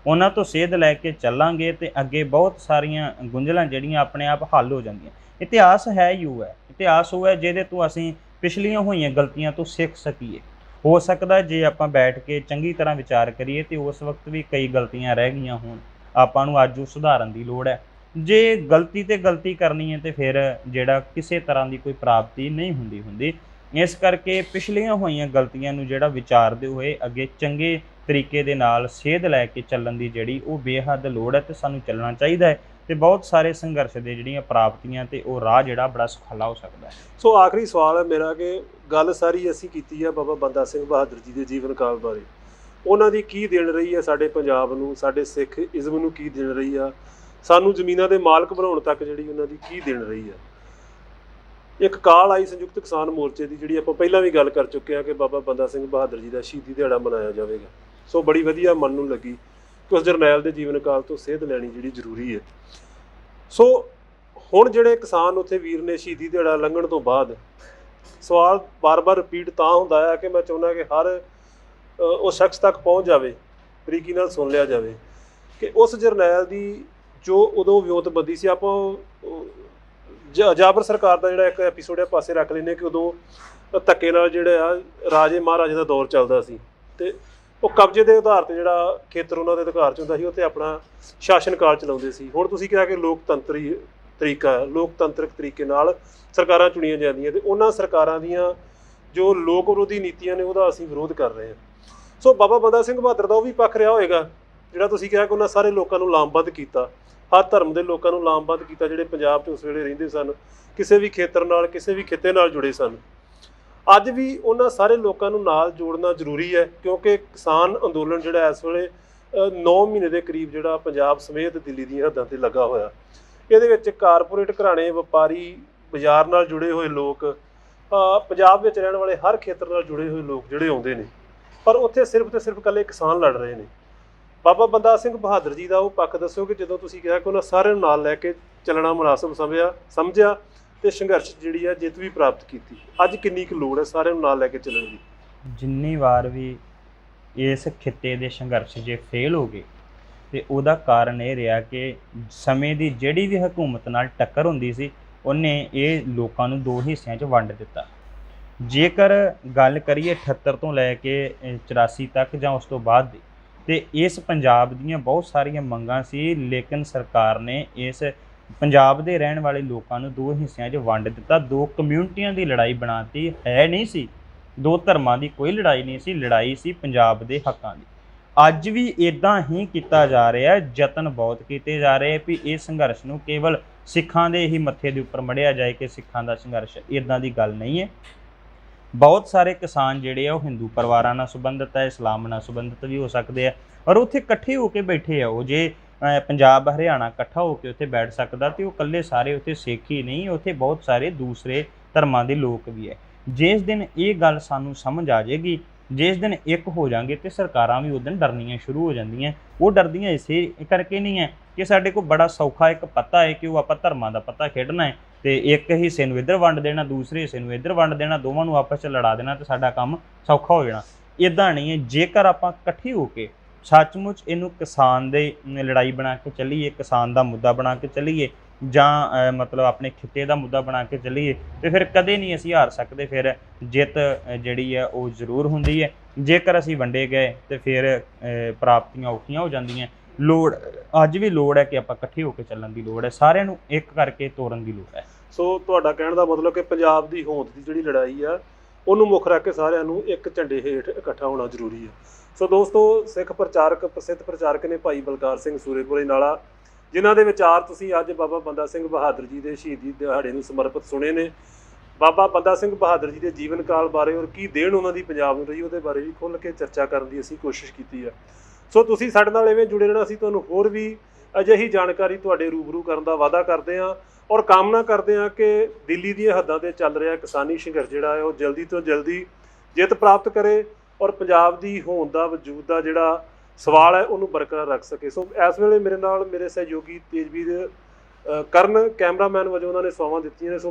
ਉਹਨਾਂ ਤੋਂ ਸੇਧ ਲੈ ਕੇ ਚੱਲਾਂਗੇ ਤੇ ਅੱਗੇ ਬਹੁਤ ਸਾਰੀਆਂ ਗੁੰਝਲਾਂ ਜਿਹੜੀਆਂ ਆਪਣੇ ਆਪ ਹੱਲ ਹੋ ਜਾਂਦੀਆਂ। ਇਤਿਹਾਸ ਹੈ ਹੀ ਉਹ ਹੈ, ਇਤਿਹਾਸ ਉਹ ਹੈ ਜਿਹਦੇ ਤੋਂ ਅਸੀਂ ਪਿਛਲੀਆਂ ਹੋਈਆਂ ਗਲਤੀਆਂ ਤੋਂ ਸਿੱਖ ਸਕੀਏ। ਹੋ ਸਕਦਾ ਜੇ ਆਪਾਂ ਬੈਠ ਕੇ ਚੰਗੀ ਤਰ੍ਹਾਂ ਵਿਚਾਰ ਕਰੀਏ ਤੇ ਉਸ ਵਕਤ ਵੀ ਕਈ ਗਲਤੀਆਂ ਰਹਿ ਗਈਆਂ ਹੋਣ, ਆਪਾਂ ਨੂੰ ਅੱਜ ਉਹ ਸੁਧਾਰਨ ਦੀ ਲੋੜ ਹੈ। ਜੇ ਗਲਤੀ ਤੇ ਗਲਤੀ ਕਰਨੀ ਹੈ ਤੇ ਫਿਰ ਜਿਹੜਾ ਕਿਸੇ ਤਰ੍ਹਾਂ ਦੀ ਕੋਈ ਪ੍ਰਾਪਤੀ ਨਹੀਂ ਹੁੰਦੀ। ਇਸ ਕਰਕੇ ਪਿਛਲੀਆਂ ਹੋਈਆਂ ਗਲਤੀਆਂ ਨੂੰ ਜਿਹੜਾ ਵਿਚਾਰਦੇ ਹੋਏ ਅੱਗੇ ਚੰਗੇ ਤਰੀਕੇ ਦੇ ਨਾਲ ਸੇਧ ਲੈ ਕੇ ਚੱਲਣ ਦੀ ਜਿਹੜੀ ਉਹ ਬੇਹੱਦ ਲੋੜ ਹੈ, ਤੇ ਸਾਨੂੰ ਚੱਲਣਾ ਚਾਹੀਦਾ ਹੈ। ਤੇ ਬਹੁਤ ਸਾਰੇ ਸੰਘਰਸ਼ ਦੇ ਜਿਹੜੀਆਂ ਪ੍ਰਾਪਤੀਆਂ ਤੇ ਉਹ ਰਾਹ ਜਿਹੜਾ ਬੜਾ ਸੁਖਾਲਾ ਹੋ ਸਕਦਾ ਹੈ। ਸੋ ਆਖਰੀ ਸਵਾਲ ਹੈ ਮੇਰਾ ਕਿ ਗੱਲ ਸਾਰੀ ਅਸੀਂ ਕੀਤੀ ਹੈ ਬਾਬਾ ਬੰਦਾ ਸਿੰਘ ਬਹਾਦਰ ਜੀ ਦੇ ਜੀਵਨ ਕਾਲ ਬਾਰੇ, ਉਹਨਾਂ ਦੀ ਕੀ ਦੇਣ ਰਹੀ ਹੈ ਸਾਡੇ ਪੰਜਾਬ ਨੂੰ, ਸਾਡੇ ਸਿੱਖ ਇਜ਼ਮ ਨੂੰ ਕੀ ਦੇਣ ਰਹੀ ਆ, ਸਾਨੂੰ ਜ਼ਮੀਨਾਂ ਦੇ ਮਾਲਕ ਬਣਾਉਣ ਤੱਕ ਜਿਹੜੀ ਉਹਨਾਂ ਦੀ ਕੀ ਦੇਣ ਰਹੀ ਆ। ਇੱਕ ਕਾਲ ਆਈ ਸੰਯੁਕਤ ਕਿਸਾਨ ਮੋਰਚੇ ਦੀ, ਜਿਹੜੀ ਆਪਾਂ ਪਹਿਲਾਂ ਵੀ ਗੱਲ ਕਰ ਚੁੱਕੇ ਹਾਂ ਕਿ ਬਾਬਾ ਬੰਦਾ ਸਿੰਘ ਬਹਾਦਰ ਜੀ ਦਾ ਸ਼ਹੀਦੀ ਦਿਹਾੜਾ ਮਨਾਇਆ ਜਾਵੇਗਾ। ਸੋ ਬੜੀ ਵਧੀਆ ਮਨ ਨੂੰ ਲੱਗੀ ਕਿ ਉਸ ਜਰਨੈਲ ਦੇ ਜੀਵਨ ਕਾਲ ਤੋਂ ਸੇਧ ਲੈਣੀ ਜਿਹੜੀ ਜ਼ਰੂਰੀ ਹੈ। ਸੋ ਹੁਣ ਜਿਹੜੇ ਕਿਸਾਨ ਉੱਥੇ ਵੀਰ ਨੇ ਸ਼ਹੀਦੀ ਦਿਹਾੜਾ ਲੰਘਣ ਤੋਂ ਬਾਅਦ, ਸਵਾਲ ਬਾਰ-ਬਾਰ ਰਿਪੀਟ ਤਾਂ ਹੁੰਦਾ ਹੈ ਕਿ ਮੈਂ ਚਾਹੁੰਦਾ ਕਿ ਹਰ ਉਹ ਸ਼ਖਸ ਤੱਕ ਪਹੁੰਚ ਜਾਵੇ, ਬਰੀਕੀ ਨਾਲ ਸੁਣ ਲਿਆ ਜਾਵੇ ਕਿ ਉਸ ਜਰਨੈਲ ਦੀ ਜੋ ਉਦੋਂ ਵਿਉਂਤਬੰਦੀ ਸੀ। ਆਪਾਂ ਜਾਬਰ ਸਰਕਾਰ ਦਾ ਜਿਹੜਾ ਇੱਕ ਐਪੀਸੋਡ ਆ ਪਾਸੇ ਰੱਖ ਲੈਂਦੇ ਕਿ ਉਦੋਂ ਧੱਕੇ ਨਾਲ ਜਿਹੜਾ ਆ ਰਾਜੇ ਮਹਾਰਾਜੇ ਦਾ ਦੌਰ ਚੱਲਦਾ ਸੀ ਤੇ ਉਹ ਕਬਜ਼ੇ ਦੇ ਆਧਾਰ ਤੇ ਜਿਹੜਾ ਖੇਤਰ ਉਹਨਾਂ ਦੇ ਅਧਿਕਾਰ 'ਚ ਹੁੰਦਾ ਸੀ, ਉੱਥੇ ਆਪਣਾ ਸ਼ਾਸਨ ਕਾਲ ਚਲਾਉਂਦੇ ਸੀ। ਹੁਣ ਤੁਸੀਂ ਕਿਹਾ ਕਿ ਲੋਕਤੰਤਰੀ ਤਰੀਕਾ, ਲੋਕਤੰਤਰਕ ਤਰੀਕੇ ਨਾਲ ਸਰਕਾਰਾਂ ਚੁਣੀਆਂ ਜਾਂਦੀਆਂ ਤੇ ਉਹਨਾਂ ਸਰਕਾਰਾਂ ਦੀਆਂ ਜੋ ਲੋਕ ਵਿਰੋਧੀ ਨੀਤੀਆਂ ਨੇ ਉਹਦਾ ਅਸੀਂ ਵਿਰੋਧ ਕਰ ਰਹੇ ਹਾਂ। ਸੋ ਬਾਬਾ ਬੰਦਾ ਸਿੰਘ ਬਹਾਦਰ ਦਾ ਉਹ ਵੀ ਪੱਖ ਰਿਹਾ ਹੋਏਗਾ ਜਿਹੜਾ ਤੁਸੀਂ ਕਿਹਾ ਕਿ ਉਹਨਾਂ ਸਾਰੇ ਲੋਕਾਂ ਨੂੰ ਲਾਮਬੰਦ ਕੀਤਾ, ਹਰ ਧਰਮ ਦੇ ਲੋਕਾਂ ਨੂੰ ਲਾਮਬੰਦ ਕੀਤਾ ਜਿਹੜੇ ਪੰਜਾਬ 'ਚ ਉਸ ਵੇਲੇ ਰਹਿੰਦੇ ਸਨ, ਕਿਸੇ ਵੀ ਖੇਤਰ ਨਾਲ, ਕਿਸੇ ਵੀ ਖਿੱਤੇ ਨਾਲ ਜੁੜੇ ਸਨ। ਅੱਜ ਵੀ ਉਹਨਾਂ ਸਾਰੇ ਲੋਕਾਂ ਨੂੰ ਨਾਲ ਜੋੜਨਾ ਜ਼ਰੂਰੀ ਹੈ ਕਿਉਂਕਿ ਕਿਸਾਨ ਅੰਦੋਲਨ ਜਿਹੜਾ ਇਸ ਵੇਲੇ 9 ਮਹੀਨੇ ਦੇ ਕਰੀਬ ਜਿਹੜਾ ਪੰਜਾਬ ਸਮੇਤ ਦਿੱਲੀ ਦੀਆਂ ਹੱਦਾਂ ਤੇ ਲੱਗਾ ਹੋਇਆ। ਇਹਦੇ ਵਿੱਚ ਕਾਰਪੋਰੇਟ ਘਰਾਣੇ, ਵਪਾਰੀ, ਬਾਜ਼ਾਰ ਨਾਲ ਜੁੜੇ ਹੋਏ ਲੋਕ, ਪੰਜਾਬ ਵਿੱਚ ਰਹਿਣ ਵਾਲੇ ਹਰ ਖੇਤਰ ਨਾਲ ਜੁੜੇ ਹੋਏ ਲੋਕ ਜਿਹੜੇ ਆਉਂਦੇ ਨੇ, ਪਰ ਉੱਥੇ ਸਿਰਫ ਤੇ ਸਿਰਫ ਇਕੱਲੇ ਕਿਸਾਨ ਲੜ ਰਹੇ ਨੇ। ਬਾਬਾ ਬੰਦਾ ਸਿੰਘ ਬਹਾਦਰ ਜੀ ਦਾ ਉਹ ਪੱਖ ਦੱਸੋ ਕਿ ਜਦੋਂ ਤੁਸੀਂ ਕਿਹਾ ਕਿ ਉਹਨਾਂ ਸਾਰਿਆਂ ਨੂੰ ਨਾਲ ਲੈ ਕੇ ਚੱਲਣਾ ਮੁਨਾਸਬ ਸਮਝਿਆ ਤੇ ਸੰਘਰਸ਼ ਜਿਹੜੀ ਆ ਜਿੱਤ ਵੀ ਪ੍ਰਾਪਤ ਕੀਤੀ। ਅੱਜ ਕਿੰਨੀ ਕੁ ਲੋੜ ਹੈ ਸਾਰਿਆਂ ਨੂੰ ਨਾਲ ਲੈ ਕੇ ਚੱਲਣ ਦੀ? ਜਿੰਨੀ ਵਾਰ ਵੀ ਇਸ ਖਿੱਤੇ ਦੇ ਸੰਘਰਸ਼ ਜੇ ਫੇਲ ਹੋ ਗਏ ਤੇ ਉਹਦਾ ਕਾਰਨ ਇਹ ਰਿਹਾ ਕਿ ਸਮੇਂ ਦੀ ਜਿਹੜੀ ਵੀ ਹਕੂਮਤ ਨਾਲ ਟੱਕਰ ਹੁੰਦੀ ਸੀ ਉਹਨੇ ਇਹ ਲੋਕਾਂ ਨੂੰ ਦੋ ਹਿੱਸਿਆਂ 'ਚ ਵੰਡ ਦਿੱਤਾ। ਜੇਕਰ ਗੱਲ ਕਰੀਏ 78 ਤੋਂ ਲੈ ਕੇ 84 ਤੱਕ ਜਾਂ ਉਸ ਤੋਂ ਬਾਅਦ ਦੀ, ਤੇ ਇਸ ਪੰਜਾਬ ਦੀਆਂ ਬਹੁਤ ਸਾਰੀਆਂ ਮੰਗਾਂ ਸੀ, ਲੇਕਿਨ ਸਰਕਾਰ ਨੇ ਇਸ ਪੰਜਾਬ ਦੇ ਰਹਿਣ ਵਾਲੇ ਲੋਕਾਂ ਨੂੰ ਦੋ ਹਿੱਸਿਆਂ 'ਚ ਵੰਡ ਦਿੱਤਾ। ਦੋ ਕਮਿਊਨਿਟੀਆਂ ਦੀ ਲੜਾਈ ਬਣਾਤੀ। ਹੈ ਨਹੀਂ ਸੀ ਦੋ ਧਰਮਾਂ ਦੀ ਕੋਈ ਲੜਾਈ ਨਹੀਂ ਸੀ, ਲੜਾਈ ਸੀ ਪੰਜਾਬ ਦੇ ਹੱਕਾਂ ਦੀ। ਅੱਜ ਵੀ ਇਦਾਂ ਹੀ ਕੀਤਾ ਜਾ ਰਿਹਾ, ਯਤਨ ਬਹੁਤ ਕੀਤੇ ਜਾ ਰਹੇ ਵੀ ਇਹ ਸੰਘਰਸ਼ ਨੂੰ ਕੇਵਲ ਸਿੱਖਾਂ ਦੇ ਹੀ ਮੱਥੇ ਦੇ ਉੱਪਰ ਮੜਿਆ ਜਾਏ ਕਿ ਸਿੱਖਾਂ ਦਾ ਸੰਘਰਸ਼, ਇਦਾਂ ਦੀ ਗੱਲ ਨਹੀਂ ਹੈ। ਬਹੁਤ ਸਾਰੇ ਕਿਸਾਨ ਜਿਹੜੇ ਆ ਉਹ ਹਿੰਦੂ ਪਰਿਵਾਰਾਂ ਨਾਲ ਸੰਬੰਧਿਤ ਹੈ, ਇਸਲਾਮ ਨਾਲ ਸੰਬੰਧਿਤ ਵੀ ਹੋ ਸਕਦੇ ਆ, ਔਰ ਉੱਥੇ ਇਕੱਠੇ ਹੋ ਕੇ ਬੈਠੇ ਆ। ਉਹ ਜੇ ਪੰਜਾਬ ਹਰਿਆਣਾ ਇਕੱਠਾ ਹੋ ਕੇ ਉੱਥੇ ਬੈਠ ਸਕਦਾ ਤੇ ਉਹ ਇਕੱਲੇ ਸਾਰੇ ਉੱਥੇ ਸਿੱਖ ਹੀ ਨਹੀਂ, ਉੱਥੇ ਬਹੁਤ ਸਾਰੇ ਦੂਸਰੇ ਧਰਮਾਂ ਦੇ ਲੋਕ ਵੀ ਹੈ। ਜਿਸ ਦਿਨ ਇਹ ਗੱਲ ਸਾਨੂੰ ਸਮਝ ਆ ਜਾਏਗੀ, ਜਿਸ ਦਿਨ ਇੱਕ ਹੋ ਜਾਣਗੇ ਤੇ ਸਰਕਾਰਾਂ ਵੀ ਉਸ ਦਿਨ ਡਰਨੀਆਂ ਸ਼ੁਰੂ ਹੋ ਜਾਂਦੀਆਂ। ਉਹ ਡਰਦੀਆਂ ਇਸੇ ਕਰਕੇ ਨਹੀਂ ਹੈ ਕਿ ਸਾਡੇ ਕੋਲ ਬੜਾ ਸੌਖਾ ਇੱਕ ਪਤਾ ਹੈ ਕਿ ਉਹ ਆਪਾਂ ਧਰਮਾਂ ਦਾ ਪਤਾ ਖੇਡਣਾ ਹੈ ਤੇ ਇੱਕ ਹਿੱਸੇ ਨੂੰ ਇੱਧਰ ਵੰਡ ਦੇਣਾ, ਦੂਸਰੇ ਹਿੱਸੇ ਨੂੰ ਇੱਧਰ ਵੰਡ ਦੇਣਾ, ਦੋਵਾਂ ਨੂੰ ਆਪਸ 'ਚ ਲੜਾ ਦੇਣਾ ਤੇ ਸਾਡਾ ਕੰਮ ਸੌਖਾ ਹੋ ਜਾਣਾ। ਇੱਦਾਂ ਨਹੀਂ ਹੈ। ਜੇਕਰ ਆਪਾਂ ਇਕੱਠੇ ਹੋ ਕੇ ਸੱਚਮੁੱਚ ਇਹਨੂੰ ਕਿਸਾਨ ਦੇ ਲੜਾਈ ਬਣਾ ਕੇ ਚੱਲੀਏ, ਕਿਸਾਨ ਦਾ ਮੁੱਦਾ ਬਣਾ ਕੇ ਚੱਲੀਏ, ਜਾਂ ਮਤਲਬ ਆਪਣੇ ਖਿੱਤੇ ਦਾ ਮੁੱਦਾ ਬਣਾ ਕੇ ਚੱਲੀਏ, ਤੇ ਫਿਰ ਕਦੇ ਨਹੀਂ ਅਸੀਂ ਹਾਰ ਸਕਦੇ। ਫਿਰ ਜਿੱਤ ਜਿਹੜੀ ਹੈ ਉਹ ਜ਼ਰੂਰ ਹੁੰਦੀ ਹੈ। ਜੇਕਰ ਅਸੀਂ ਵੰਡੇ ਗਏ ਤੇ ਫਿਰ ਪ੍ਰਾਪਤੀਆਂ ਔਖੀਆਂ ਹੋ ਜਾਂਦੀਆਂ। ਲੋੜ ਅੱਜ ਵੀ ਲੋੜ ਹੈ ਕਿ ਆਪਾਂ ਇਕੱਠੇ ਹੋ ਕੇ ਚੱਲਣ ਦੀ ਲੋੜ ਹੈ, ਸਾਰਿਆਂ ਨੂੰ ਇੱਕ ਕਰਕੇ ਤੋਰਨ ਦੀ ਲੋੜ ਹੈ। ਸੋ ਤੁਹਾਡਾ ਕਹਿਣ ਦਾ ਮਤਲਬ ਕਿ ਪੰਜਾਬ ਦੀ ਹੋਂਦ ਦੀ ਜਿਹੜੀ ਲੜਾਈ ਆ ਉਹਨੂੰ ਮੁੱਖ ਰੱਖ ਕੇ ਸਾਰਿਆਂ ਨੂੰ ਇੱਕ ਝੰਡੇ ਹੇਠ ਇਕੱਠਾ ਹੋਣਾ ਜ਼ਰੂਰੀ ਹੈ। ਸੋ ਦੋਸਤੋ, ਸਿੱਖ ਪ੍ਰਚਾਰਕ, ਪ੍ਰਸਿੱਧ ਪ੍ਰਚਾਰਕ ਨੇ ਭਾਈ ਬਲਕਾਰ ਸਿੰਘ ਸੂਰੇਪੁਰੇ ਨਾਲਾ, ਜਿਨ੍ਹਾਂ ਦੇ ਵਿਚਾਰ ਤੁਸੀਂ ਅੱਜ ਬਾਬਾ ਬੰਦਾ ਸਿੰਘ ਬਹਾਦਰ ਜੀ ਦੇ ਸ਼ਹੀਦੀ ਦਿਹਾੜੇ ਨੂੰ ਸਮਰਪਿਤ ਸੁਣੇ ਨੇ। ਬਾਬਾ ਬੰਦਾ ਸਿੰਘ ਬਹਾਦਰ ਜੀ ਦੇ ਜੀਵਨ ਕਾਲ ਬਾਰੇ ਔਰ ਕੀ ਦੇਣ ਉਹਨਾਂ ਦੀ ਪੰਜਾਬ ਨੂੰ ਰਹੀ, ਉਹਦੇ ਬਾਰੇ ਵੀ ਖੁੱਲ੍ਹ ਕੇ ਚਰਚਾ ਕਰਨ ਦੀ ਅਸੀਂ ਕੋਸ਼ਿਸ਼ ਕੀਤੀ ਹੈ। ਸੋ ਤੁਸੀਂ ਸਾਡੇ ਨਾਲ ਐਵੇਂ ਜੁੜੇ ਰਹਿਣਾ। ਅਸੀਂ ਤੁਹਾਨੂੰ ਹੋਰ ਵੀ ਅਜਿਹੀ ਜਾਣਕਾਰੀ ਤੁਹਾਡੇ ਰੂਬਰੂ ਕਰਨ ਦਾ ਵਾਅਦਾ ਕਰਦੇ ਹਾਂ ਔਰ ਕਾਮਨਾ ਕਰਦੇ ਹਾਂ ਕਿ ਦਿੱਲੀ ਦੀਆਂ ਹੱਦਾਂ 'ਤੇ ਚੱਲ ਰਿਹਾ ਕਿਸਾਨੀ ਸੰਘਰਸ਼ ਜਿਹੜਾ ਹੈ ਉਹ ਜਲਦੀ ਤੋਂ ਜਲਦੀ ਜਿੱਤ ਪ੍ਰਾਪਤ ਕਰੇ ਔਰ ਪੰਜਾਬ ਦੀ ਹੋਂਦ ਦਾ, ਵਜੂਦ ਦਾ ਜਿਹੜਾ ਸਵਾਲ ਹੈ ਉਹਨੂੰ ਬਰਕਰਾਰ ਰੱਖ ਸਕੇ। ਸੋ ਇਸ ਵੇਲੇ ਮੇਰੇ ਨਾਲ ਮੇਰੇ ਸਹਿਯੋਗੀ ਤੇਜਵੀਰ ਕਰਨ ਕੈਮਰਾਮੈਨ ਵਜੋਂ ਉਹਨਾਂ ਨੇ ਸੇਵਾਵਾਂ ਦਿੱਤੀਆਂ ਨੇ। ਸੋ